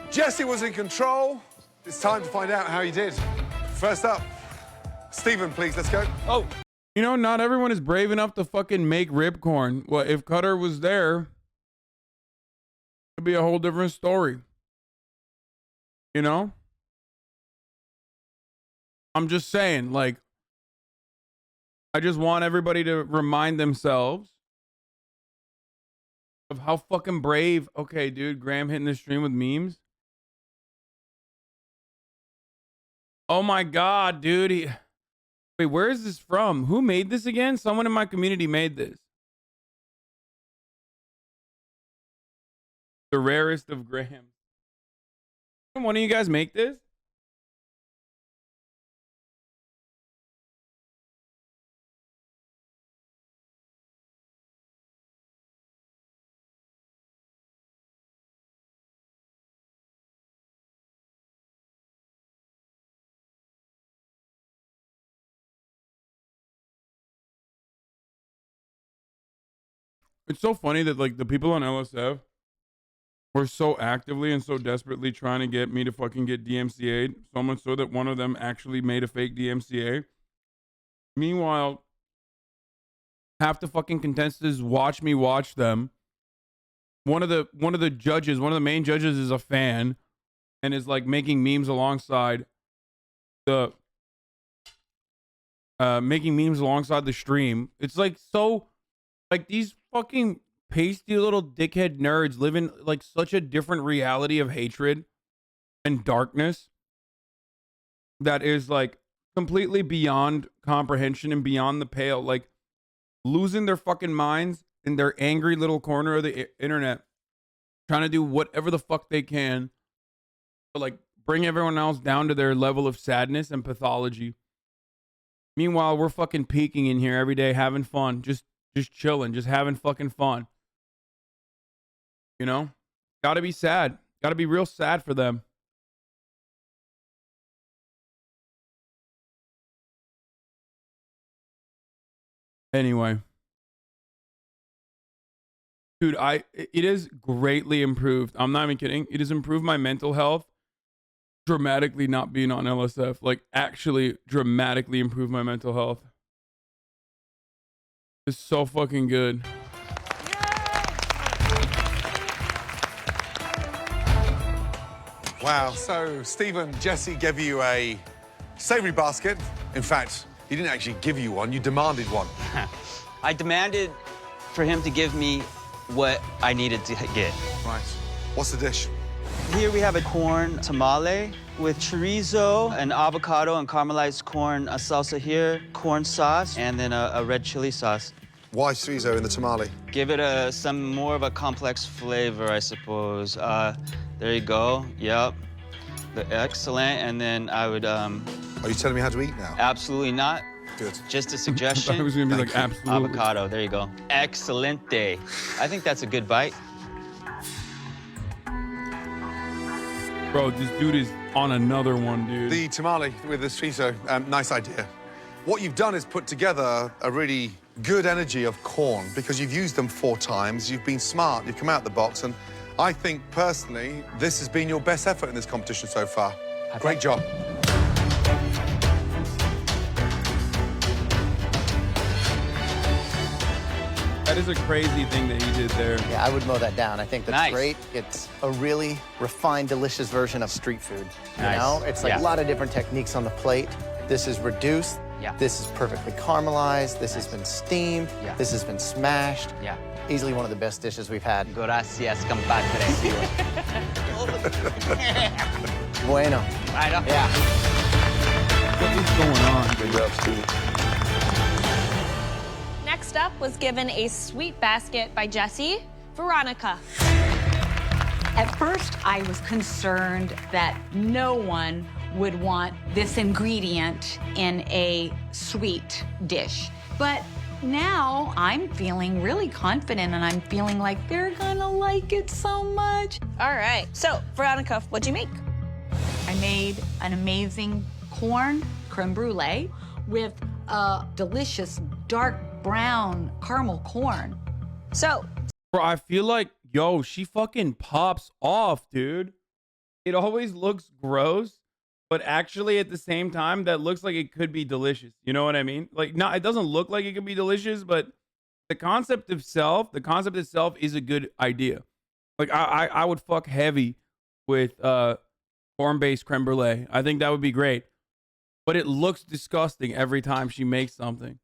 Jesse was in control. It's time to find out how he did. First up, Stephen, please, let's go.
Oh. You know, not everyone is brave enough to fucking make ribcorn. Well, if Cutter was there, it'd be a whole different story. You know? I'm just saying, like, I just want everybody to remind themselves of how fucking brave. Okay, dude, Graham hitting the stream with memes. Oh my God, dude. Wait, where is this from? Who made this again? Someone in my community made this. The rarest of grams. Can one of you guys make this? It's so funny that like the people on LSF were so actively and so desperately trying to get me to fucking get DMCA'd, so much so that one of them actually made a fake DMCA. Meanwhile, half the fucking contestants watch me watch them. One of the judges, one of the main judges is a fan and is like making memes alongside the stream. It's like so like these fucking pasty little dickhead nerds live in like such a different reality of hatred and darkness that is like completely beyond comprehension and beyond the pale, like losing their fucking minds in their angry little corner of the internet, trying to do whatever the fuck they can to like bring everyone else down to their level of sadness and pathology. Meanwhile, we're fucking peaking in here every day, having fun, just chilling, just having fucking fun. You know, gotta be sad. Gotta be real sad for them. Anyway. Dude, it is greatly improved. I'm not even kidding. It has improved my mental health dramatically not being on LSF. Like, actually dramatically improved my mental health. It's so fucking good.
Wow. So, Stephen, Jesse gave you a savory basket. In fact, he didn't actually give you one. You demanded one.
I demanded for him to give me what I needed to get.
Right. What's the dish?
Here we have a corn tamale with chorizo and avocado and caramelized corn, a salsa here, corn sauce, and then a red chili sauce.
Why chorizo in the tamale?
Give it some more of a complex flavor, I suppose. There you go. Yep. Excellent. And then I would. Are
you telling me how to eat now?
Absolutely not.
Good.
Just a suggestion.
I thought it was gonna be like absolutely.
Avocado. There you go. Excelente. I think that's a good bite.
Bro, this dude is on another one, dude.
The tamale with the chorizo, nice idea. What you've done is put together a really good energy of corn because you've used them 4 times. You've been smart. You've come out the box, and I think personally this has been your best effort in this competition so far. Great job.
That is a crazy thing that you did there.
Yeah, I would mow that down. I think that's
Nice.
great. It's a really refined, delicious version of street food. You
Nice.
know, it's like
Yeah.
a lot of different techniques on the plate. This is reduced.
Yeah.
This is perfectly caramelized. This has been steamed.
Yeah.
This has been smashed.
Yeah.
Easily one of the best dishes we've had.
Gracias, compadre.
Bueno.
Right up.
Yeah.
What is going on?
Good job, Steve.
Next up was given a sweet basket by Jesse, Veronica.
At first, I was concerned that no one would want this ingredient in a sweet dish. But now I'm feeling really confident and I'm feeling like they're gonna like it so much.
All right. So, Veronica, what'd you make?
I made an amazing corn creme brulee with a delicious dark brown caramel corn.
So,
Bro, I feel like, yo, she fucking pops off, dude. It always looks gross, but actually at the same time, that looks like it could be delicious. You know what I mean? Like, no, it doesn't look like it could be delicious, but the concept itself is a good idea. Like, I would fuck heavy with corn-based creme brulee. I think that would be great. But it looks disgusting every time she makes something.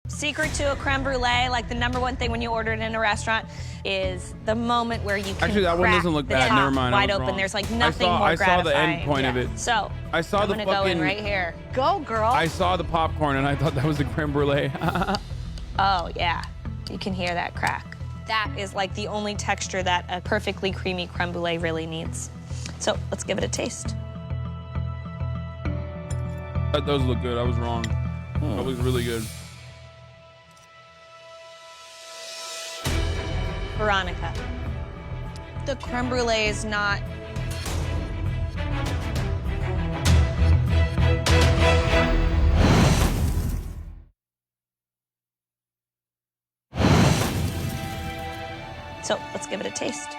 Secret to a creme brulee, like the #1 thing when you order it in a restaurant, is the moment where you can
Actually, that one
crack
doesn't look
the
bad.
top
Never mind. I
wide
was
open.
wrong.
There's like nothing more
I saw the
gratifying.
end point of it.
So
I saw
I'm
the
gonna
fucking.
go in right here.
Go, girl.
I saw the popcorn and I thought that was the creme brulee.
Oh yeah, you can hear that crack. That is like the only texture that a perfectly creamy creme brulee really needs. So let's give it a taste.
That does look good. I was wrong. That was really good.
Veronica, the creme brulee is not so let's give it a taste.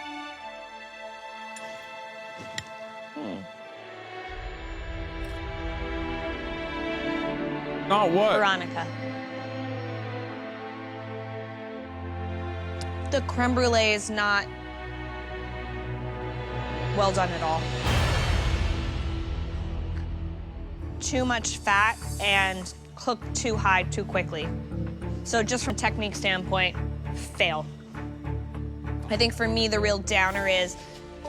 Not what?
Veronica. The creme brulee is not well done at all. Too much fat and cooked too high too quickly. So just from a technique standpoint, fail. I think for me, the real downer is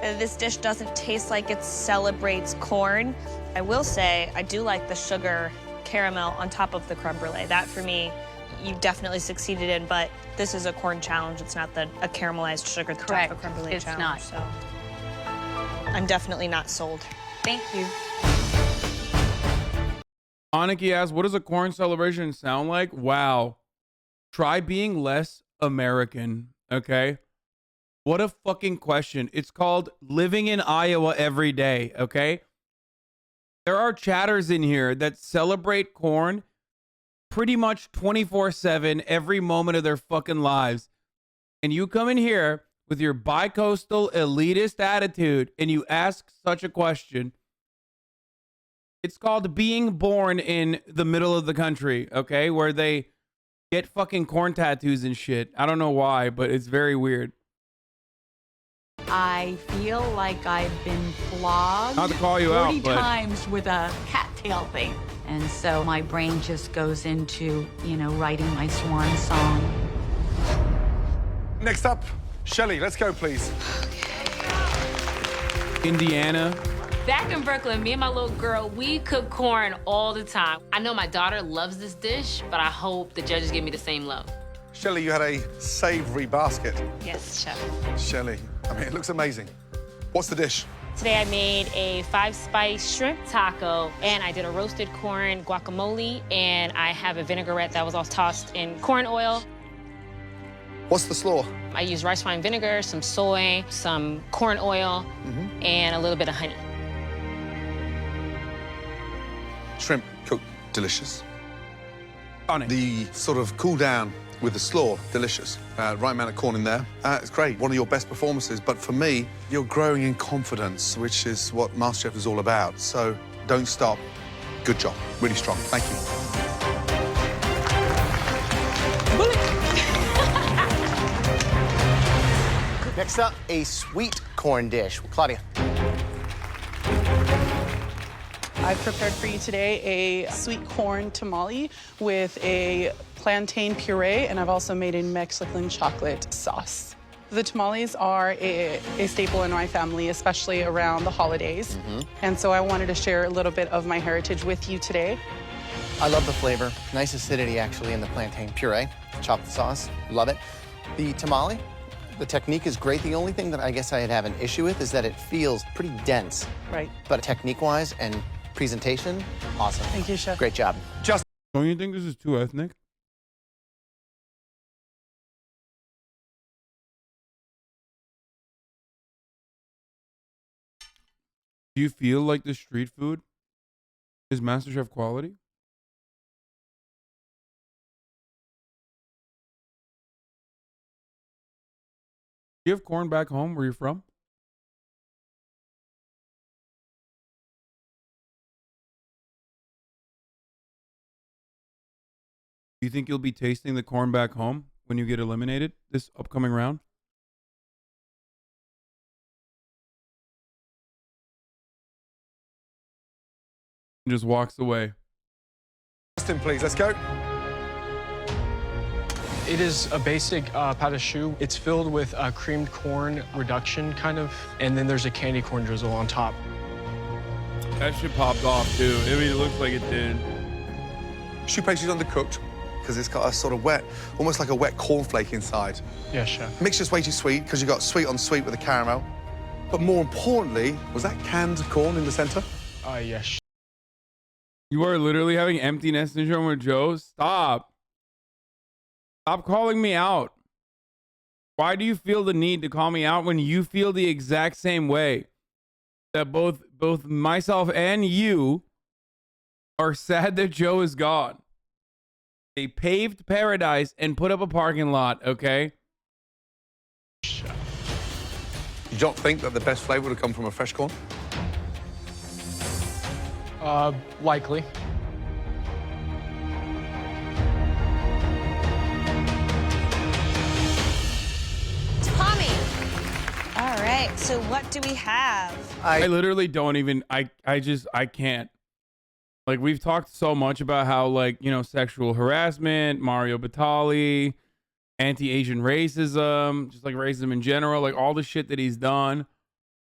this dish doesn't taste like it celebrates corn. I will say, I do like the sugar caramel on top of the creme brulee. That, for me, you definitely succeeded in, but this is a corn challenge. It's not a caramelized sugar at the top of a creme brulee
It's
challenge.
not.
So I'm definitely not sold.
Thank you.
Aniki asks, what does a corn celebration sound like? Wow. Try being less American, okay? What a fucking question. It's called living in Iowa every day, okay? There are chatters in here that celebrate corn pretty much 24/7 every moment of their fucking lives. And you come in here with your bi-coastal elitist attitude and you ask such a question. It's called being born in the middle of the country, okay? Where they get fucking corn tattoos and shit. I don't know why, but it's very weird.
I feel like I've been flogged
Not to call you
40
out, but-
times with a cattail thing. And so my brain just goes into, writing my swan song.
Next up, Shelly, let's go, please.
Indiana.
Back in Brooklyn, me and my little girl, we cook corn all the time. I know my daughter loves this dish, but I hope the judges give me the same love.
Shelly, you had a savory basket.
Yes, chef.
Shelly, I mean, it looks amazing. What's the dish?
Today I made a 5-spice shrimp taco, and I did a roasted corn guacamole, and I have a vinaigrette that was all tossed in corn oil.
What's the slaw?
I used rice wine vinegar, some soy, some corn oil, and a little bit of honey.
Shrimp cooked delicious. The sort of cool down with the slaw, delicious. Right amount of corn in there. It's great, one of your best performances. But for me, you're growing in confidence, which is what MasterChef is all about. So don't stop. Good job, really strong. Thank you.
Next up, a sweet corn dish. Claudia.
I've prepared for you today a sweet corn tamale with a plantain puree, and I've also made a Mexican chocolate sauce. The tamales are a staple in my family, especially around the holidays. And so I wanted to share a little bit of my heritage with you today.
I love the flavor. Nice acidity, actually, in the plantain puree. Chocolate sauce, love it. The tamale, the technique is great. The only thing that I guess I'd have an issue with is that it feels pretty dense.
Right.
But technique-wise and presentation, awesome.
Thank you, Chef.
Great job.
Don't you think this is too ethnic? Do you feel like the street food is MasterChef quality? Do you have corn back home where you're from? Do you think you'll be tasting the corn back home when you get eliminated this upcoming round? And just walks away.
Justin, please, let's go.
It is a basic pâte choux. It's filled with creamed corn reduction, kind of, and then there's a candy corn drizzle on top.
That shit popped off, too. I mean, it looks like it did.
Choux paste is undercooked because it's got a sort of wet, almost like a wet cornflake inside.
Yes, chef.
Mixture's way too sweet because you got sweet on sweet with the caramel. But more importantly, was that canned corn in the center?
Yes.
You are literally having empty nest syndrome with Joe? Stop. Stop calling me out. Why do you feel the need to call me out when you feel the exact same way? That both myself and you are sad that Joe is gone. They paved paradise and put up a parking lot, okay?
You don't think that the best flavor would have come from a fresh corn?
Likely.
Tommy. All right, so what do we have?
I literally don't even, I can't. Like, we've talked so much about how, like, you know, sexual harassment, Mario Batali, anti-Asian racism, just like racism in general, like all the shit that he's done.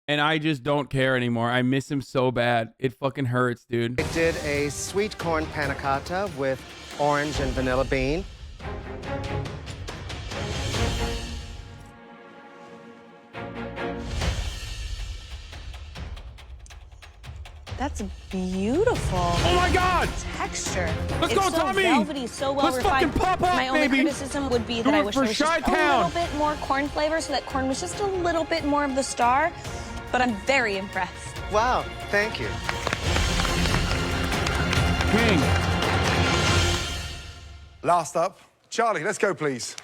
And I just don't care anymore. I miss him so bad. It fucking hurts, dude.
I did a sweet corn panna cotta with orange and vanilla bean.
That's beautiful.
Oh my God!
Texture.
Let's
it's
go,
so
Tommy!
velvety, so well
Let's
refined.
fucking pop up,
My only
baby!
criticism would be
Do
that I
it
wish
for
there was just a
Chi-Town.
little bit more corn flavor, so that corn was just a little bit more of the star. But I'm very impressed.
Wow, thank you.
King.
Last up, Charlie, let's go, please.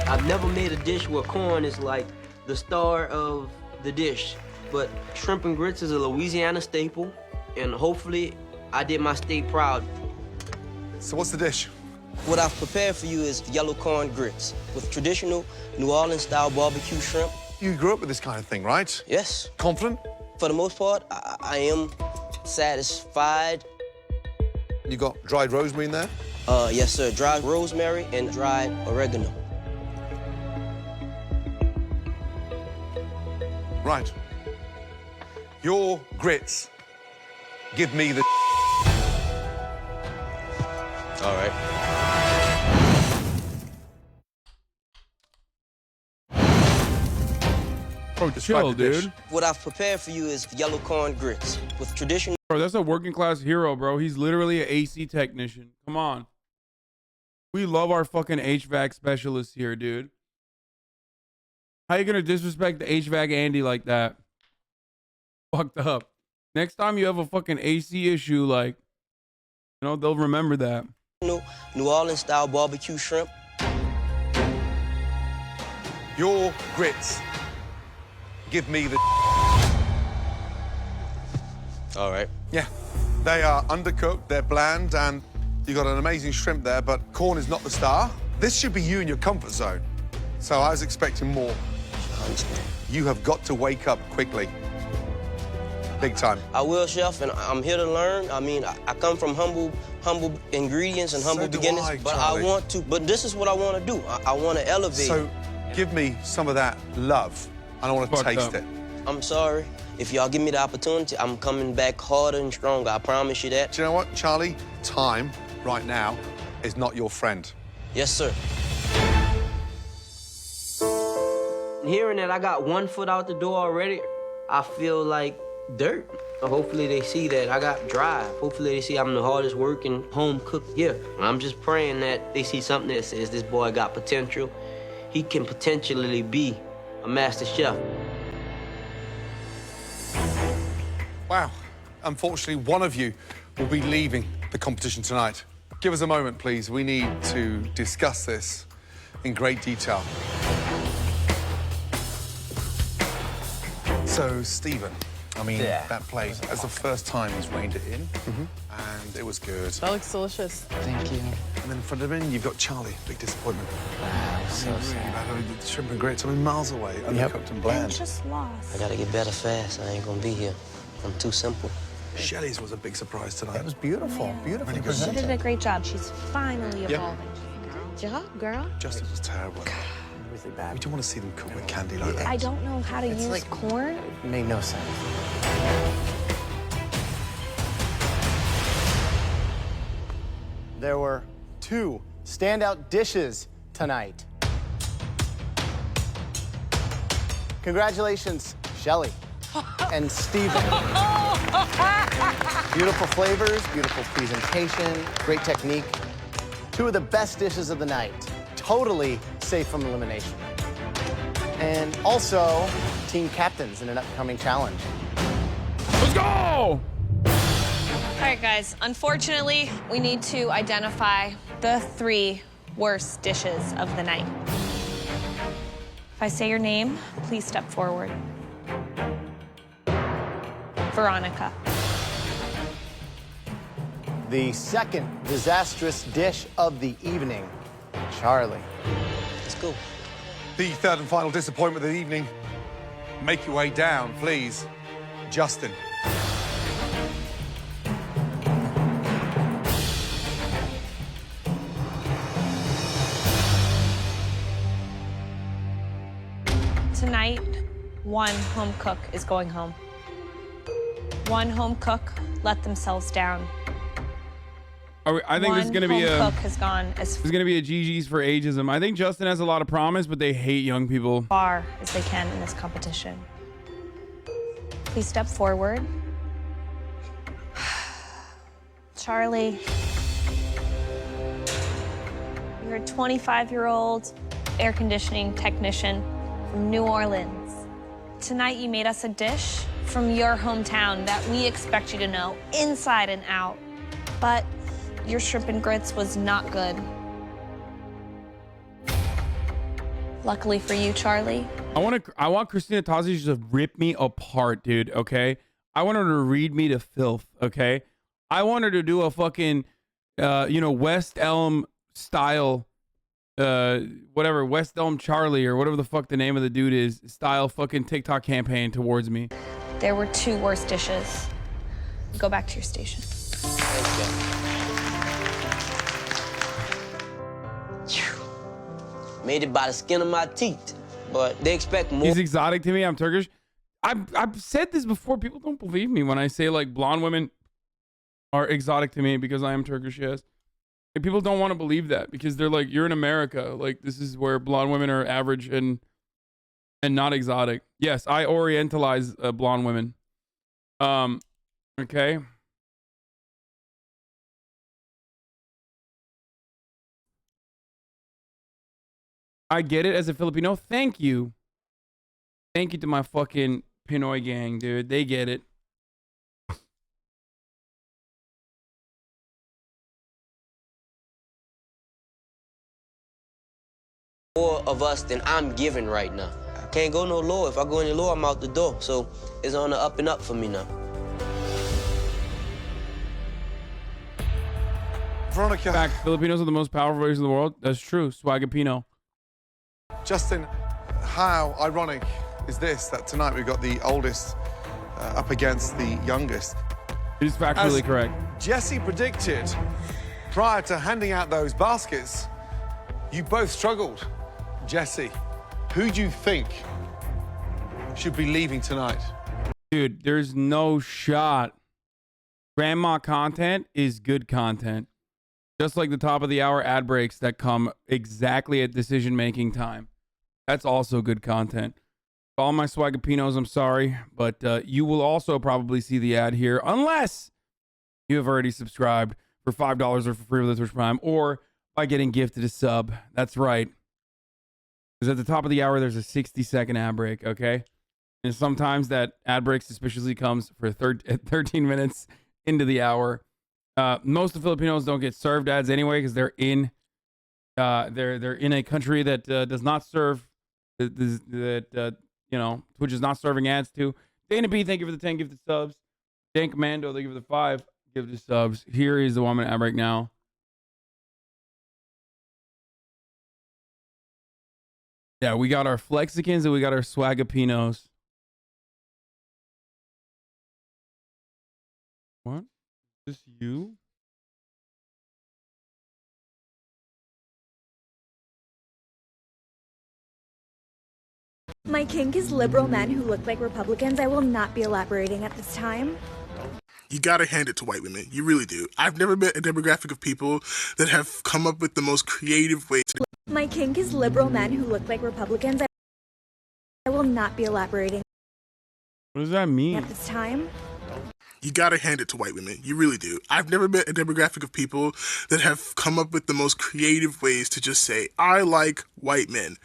I've never made a dish where corn is like the star of the dish, but shrimp and grits is a Louisiana staple, and hopefully I did my state proud.
So what's the dish?
What I've prepared for you is yellow corn grits with traditional New Orleans-style barbecue shrimp.
You grew up with this kind of thing, right?
Yes.
Confident?
For the most part, I am satisfied.
You got dried rosemary in there?
Yes, sir. Dried rosemary and dried oregano.
Right. Your grits give me the
All right.
Bro, chill, dude.
What I've prepared for you is yellow corn grits with traditional.
Bro, that's a working class hero, bro. He's literally an AC technician. Come on. We love our fucking HVAC specialists here, dude. How you gonna disrespect the HVAC Andy like that? Fucked up. Next time you have a fucking AC issue, like, you know, they'll remember that.
New Orleans-style barbecue shrimp.
Your grits give me the
All right.
Yeah. They are undercooked, they're bland, and you got an amazing shrimp there, but corn is not the star. This should be you in your comfort zone. So I was expecting more. You have got to wake up quickly. Big time.
I will, chef, and I'm here to learn. I mean, I come from humble ingredients and humble beginnings, but
Charlie.
I want to. But this is what I want to do. I want to elevate.
So give me some of that love, and I want to taste it.
I'm sorry. If y'all give me the opportunity, I'm coming back harder and stronger. I promise you that.
Do you know what, Charlie? Time right now is not your friend.
Yes, sir. Hearing that I got 1 foot out the door already, I feel like dirt. Hopefully they see that I got drive. Hopefully they see I'm the hardest working home cook here. I'm just praying that they see something that says this boy got potential. He can potentially be a master chef.
Wow. Unfortunately, one of you will be leaving the competition tonight. Give us a moment, please. We need to discuss this in great detail. So, Stephen, I mean, that plate, that's the first time he's reined it in, and it was good.
That looks delicious.
Thank you.
And then in front of him, you've got Charlie, big disappointment.
So sad.
The shrimp and grits, I mean, miles away, undercooked and bland.
Just lost.
I gotta get better fast. I ain't gonna be here. I'm too simple.
Shelley's was a big surprise tonight.
That was beautiful. Beautifully
She
presented.
did a great job. She's finally evolving. job, girl.
Justin was terrible.
Really bad.
We don't want to see them cook with candy like that.
I don't know how to use
like-
corn.
It made no sense. There were 2 standout dishes tonight. Congratulations, Shelly and Steven. Beautiful flavors, beautiful presentation, great technique. 2 of the best dishes of the night. Totally safe from elimination. And also, team captains in an upcoming challenge.
Let's go!
All right, guys. Unfortunately, we need to identify the 3 worst dishes of the night. If I say your name, please step forward. Veronica.
The second disastrous dish of the evening, Charlie.
Let's go.
The third and final disappointment of the evening. Make your way down, please. Justin.
Tonight, 1 home cook is going home. 1 home cook let themselves down.
I think this is gonna be
One
a
home cook has gone as
this is gonna be a GG's for ageism. I think Justin has a lot of promise, but they hate young people.
far as they can in this competition. Please step forward. Charlie, you're a 25-year-old air conditioning technician from New Orleans. Tonight you made us a dish from your hometown that we expect you to know inside and out. But your shrimp and grits was not good. Luckily for you, Charlie.
I want Christina Tazzi to rip me apart, dude. Okay, I want her to read me to filth. Okay, I want her to do a fucking, West Elm style, whatever, West Elm Charlie or whatever the fuck the name of the dude is, style fucking TikTok campaign towards me.
There were 2 worse dishes. Go back to your station.
Made it by the skin of my teeth, but they expect more.
He's exotic to me. I'm Turkish. I've said this before. People don't believe me when I say like blonde women are exotic to me because I am Turkish. Yes, and people don't want to believe that because they're like, you're in America. Like this is where blonde women are average and not exotic. Yes, I orientalize blonde women. Okay. I get it as a Filipino. Thank you. Thank you to my fucking Pinoy gang, dude. They get it.
More of us than I'm giving right now. I can't go no lower. If I go any lower, I'm out the door. So it's on the up and up for me now.
Veronica.
In fact, Filipinos are the most powerful race in the world. That's true. Swagapino.
Justin, how ironic is this that tonight we've got the oldest up against the youngest?
It is factually correct.
Jesse predicted prior to handing out those baskets, you both struggled. Jesse, who do you think should be leaving tonight?
Dude, there's no shot. Grandma content is good content. Just like the top of the hour ad breaks that come exactly at decision-making time. That's also good content. All my Swagapinos, I'm sorry, but you will also probably see the ad here unless you have already subscribed for $5 or for free with the Twitch Prime or by getting gifted a sub. That's right. Because at the top of the hour, there's a 60-second ad break, okay? And sometimes that ad break suspiciously comes for 13 minutes into the hour. Most of the Filipinos don't get served ads anyway because they're in a country that does not serve that Twitch is not serving ads to. Dana B, thank you for the 10 gifted subs. Dan Commando, thank you for the 5 gifted subs. Here is the one minute ad break now. Yeah, we got our Flexicans and we got our Swagapinos. What? Is this you?
My kink is liberal men who look like Republicans. I will not be elaborating at this time.
You gotta hand it to white women. You really do. I've never met a demographic of people that have come up with the most creative way to...
My kink is liberal men who look like Republicans. I will not be elaborating
What does that mean?
at this time.
You gotta hand it to white women. You really do. I've never met a demographic of people that have come up with the most creative ways to just say, I like white men.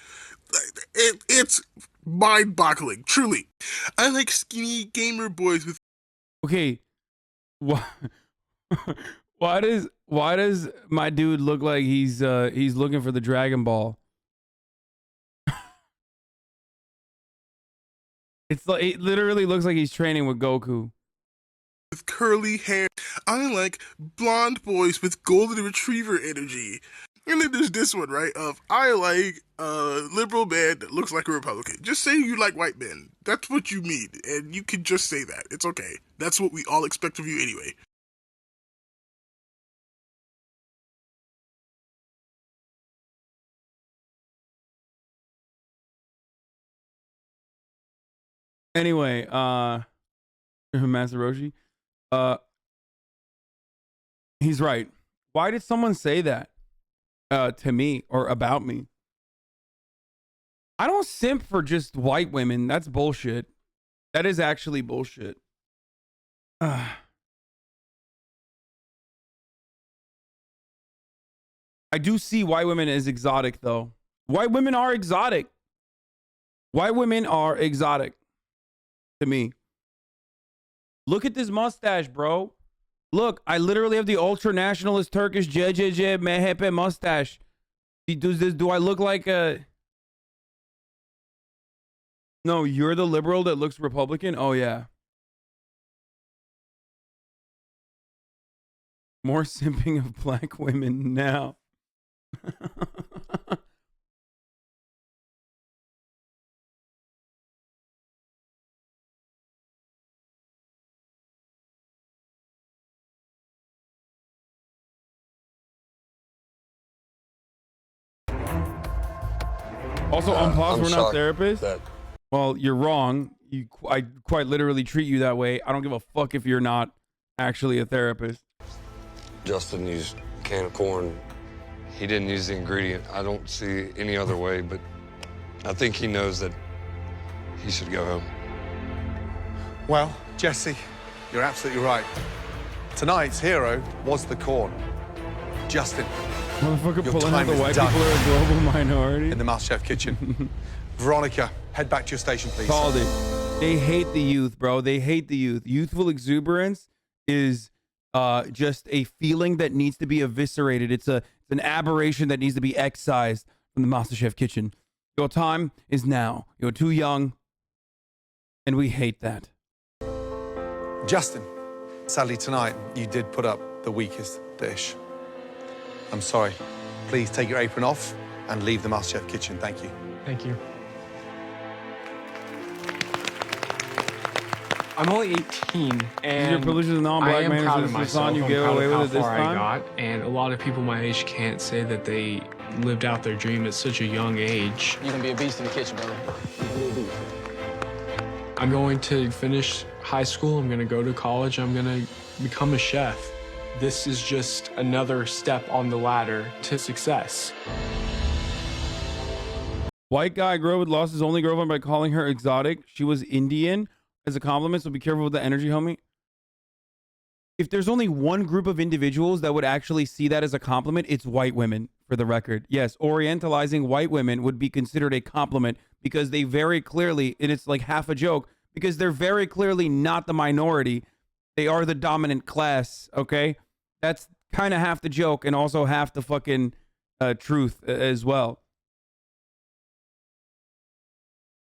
It's mind-boggling, truly. I like skinny gamer boys with...
Okay, why does my dude look like he's looking for the Dragon Ball? It's like it literally looks like he's training with Goku.
With curly hair. I like blonde boys with golden retriever energy. And then there's this one, right? I like a liberal man that looks like a Republican. Just say you like white men. That's what you mean. And you can just say that. It's okay. That's what we all expect of you anyway.
Anyway, Master Roshi, he's right. Why did someone say that to me or about me? I don't simp for just white women. That's bullshit. That is actually bullshit. I do see white women as exotic, though. White women are exotic. White women are exotic to me. Look at this mustache, bro. Look, I literally have the ultra nationalist Turkish MHP mustache. Do I look like a... No, you're the liberal that looks Republican? Oh, yeah. More simping of black women now. Also, on pause, we're not therapists. Well, you're wrong. I quite literally treat you that way. I don't give a fuck if you're not actually a therapist.
Justin used a can of corn. He didn't use the ingredient. I don't see any other way, but I think he knows that he should go home.
Well, Jesse, you're absolutely right. Tonight's hero was the corn. Justin.
Motherfucker
your
pulling out
time
the
is
white
done
people are a global minority.
in the MasterChef kitchen. Veronica, head back to your station, please.
Called it. They hate the youth, bro. They hate the youth. Youthful exuberance is just a feeling that needs to be eviscerated. It's an aberration that needs to be excised from the MasterChef kitchen. Your time is now. You're too young, and we hate that.
Justin, sadly tonight you did put up the weakest dish. I'm sorry. Please take your apron off and leave the MasterChef kitchen. Thank you.
Thank you. I'm only 18, and
Your privilege as a non-black
I am
man
proud
is
of
the
myself.
son you
I'm
gave
proud
away
of
with
how
it this
far
time.
I got, and a lot of people my age can't say that they lived out their dream at such a young age.
You can be a beast in the kitchen, brother.
I'm going to finish high school. I'm going to go to college. I'm going to become a chef. This is just another step on the ladder to success.
White guy grew up lost his only girlfriend by calling her exotic. She was Indian as a compliment, so be careful with the energy, homie. If there's only one group of individuals that would actually see that as a compliment, it's white women, for the record. Yes, orientalizing white women would be considered a compliment because they very clearly, and it's like half a joke, because they're very clearly not the minority. They are the dominant class, okay? That's kind of half the joke and also half the fucking truth as well.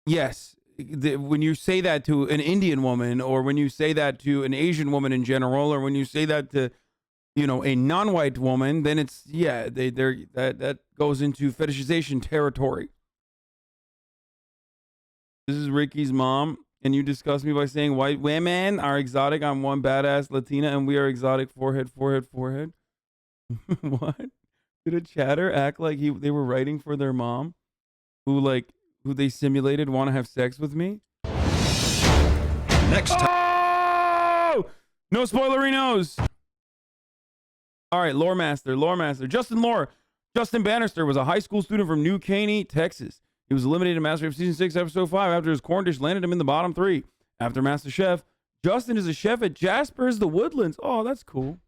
Yes, when you say that to an Indian woman, or when you say that to an Asian woman in general, or when you say that to, you know, a non-white woman, then it's, yeah, that goes into fetishization territory. This is Ricky's mom, and you disgust me by saying white women are exotic. I'm one badass Latina, and we are exotic. Forehead, forehead, forehead. What? Did a chatter act like they were writing for their mom, who who they simulated want to have sex with me?
Next time.
Oh! No spoilerinos. All right, Lore Master. Justin Bannister was a high school student from New Caney, Texas. He was eliminated in MasterChef Season 6, Episode 5 after his corn dish landed him in the bottom 3. After MasterChef, Justin is a chef at Jasper's The Woodlands. Oh, that's cool.